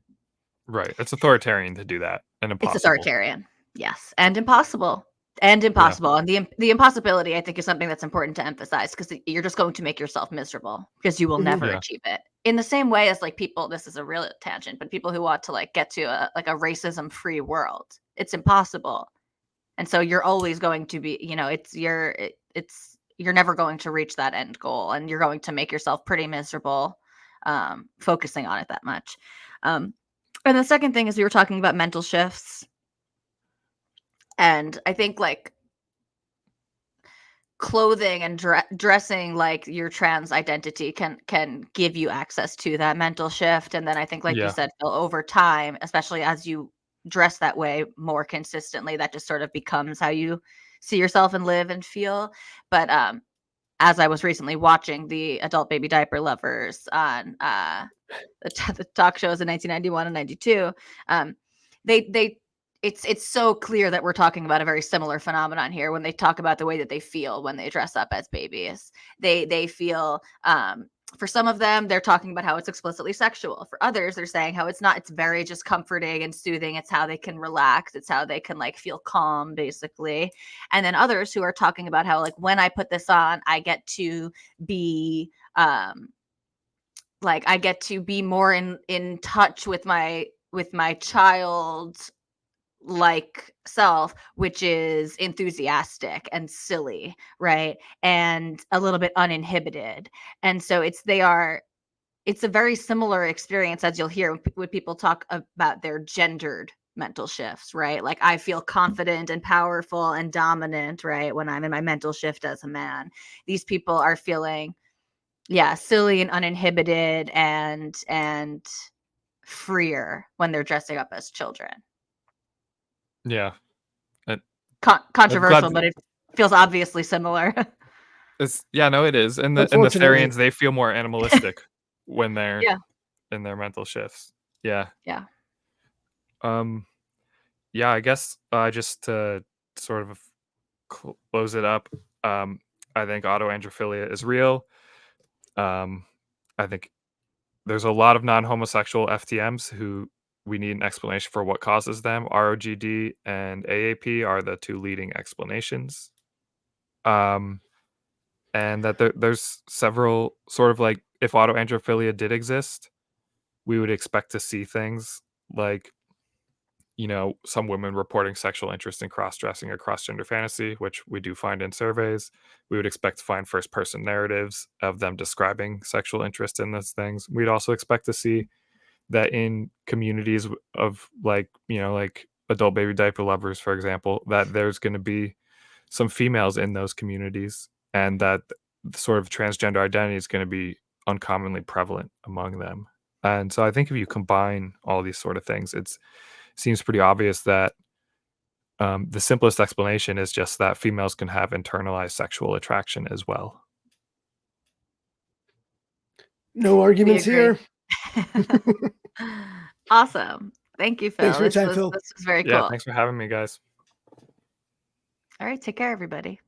Right. It's authoritarian to do that, and It's impossible. authoritarian. Yes. And impossible. And Yeah. impossible. And the impossibility, I think, is something that's important to emphasize, because you're just going to make yourself miserable because you will Mhm. never Yeah. achieve it. In the same way as like people, this is a real tangent, but people who want to like get to a racism free world, it's impossible. And so you're always going to be, you're never going to reach that end goal, and you're going to make yourself pretty miserable focusing on it that much. And the second thing is, we were talking about mental shifts. And I think like clothing and dressing like your trans identity can give you access to that mental shift. And then I think, like you Yeah. said, Phil, over time, especially as you dress that way more consistently, that just sort of becomes how you see yourself and live and feel. But as I was recently watching the adult baby diaper lovers on the talk shows in 1991 and 92, they it's so clear that we're talking about a very similar phenomenon here when they talk about the way that they feel when they dress up as babies. They feel, for some of them, they're talking about how it's explicitly sexual. For others, they're saying how it's not. It's very just comforting and soothing. It's how they can relax. It's how they can like feel calm, basically. And then others who are talking about how like when I put this on, I get to be like I get to be more in touch with my child like self, which is enthusiastic and silly, right? And a little bit uninhibited. And so it's a very similar experience as you'll hear when people talk about their gendered mental shifts, right? Like I feel confident and powerful and dominant, right? When I'm in my mental shift as a man. These people are feeling, yeah, silly and uninhibited and freer when they're dressing up as children. Yeah. Controversial, but it feels obviously similar. No, it is. And the Therians, they feel more animalistic when they're in their mental shifts. Yeah. Yeah. Yeah, I guess just to sort of close it up, I think autoandrophilia is real. I think there's a lot of non-homosexual FTMs who we need an explanation for what causes them. ROGD and AAP are the two leading explanations. And that there's several sort of like, if autoandrophilia did exist, we would expect to see things like, some women reporting sexual interest in cross-dressing or cross-gender fantasy, which we do find in surveys. We would expect to find first-person narratives of them describing sexual interest in those things. We'd also expect to see that in communities of like adult baby diaper lovers, for example, that there's going to be some females in those communities, and that sort of transgender identity is going to be uncommonly prevalent among them. And so I think if you combine all these sort of things, it seems pretty obvious that the simplest explanation is just that females can have internalized sexual attraction as well. No arguments here. Awesome. Thank you, Phil. Thanks for your time, Phil. This was very cool. Yeah, thanks for having me, guys. All right, take care, everybody.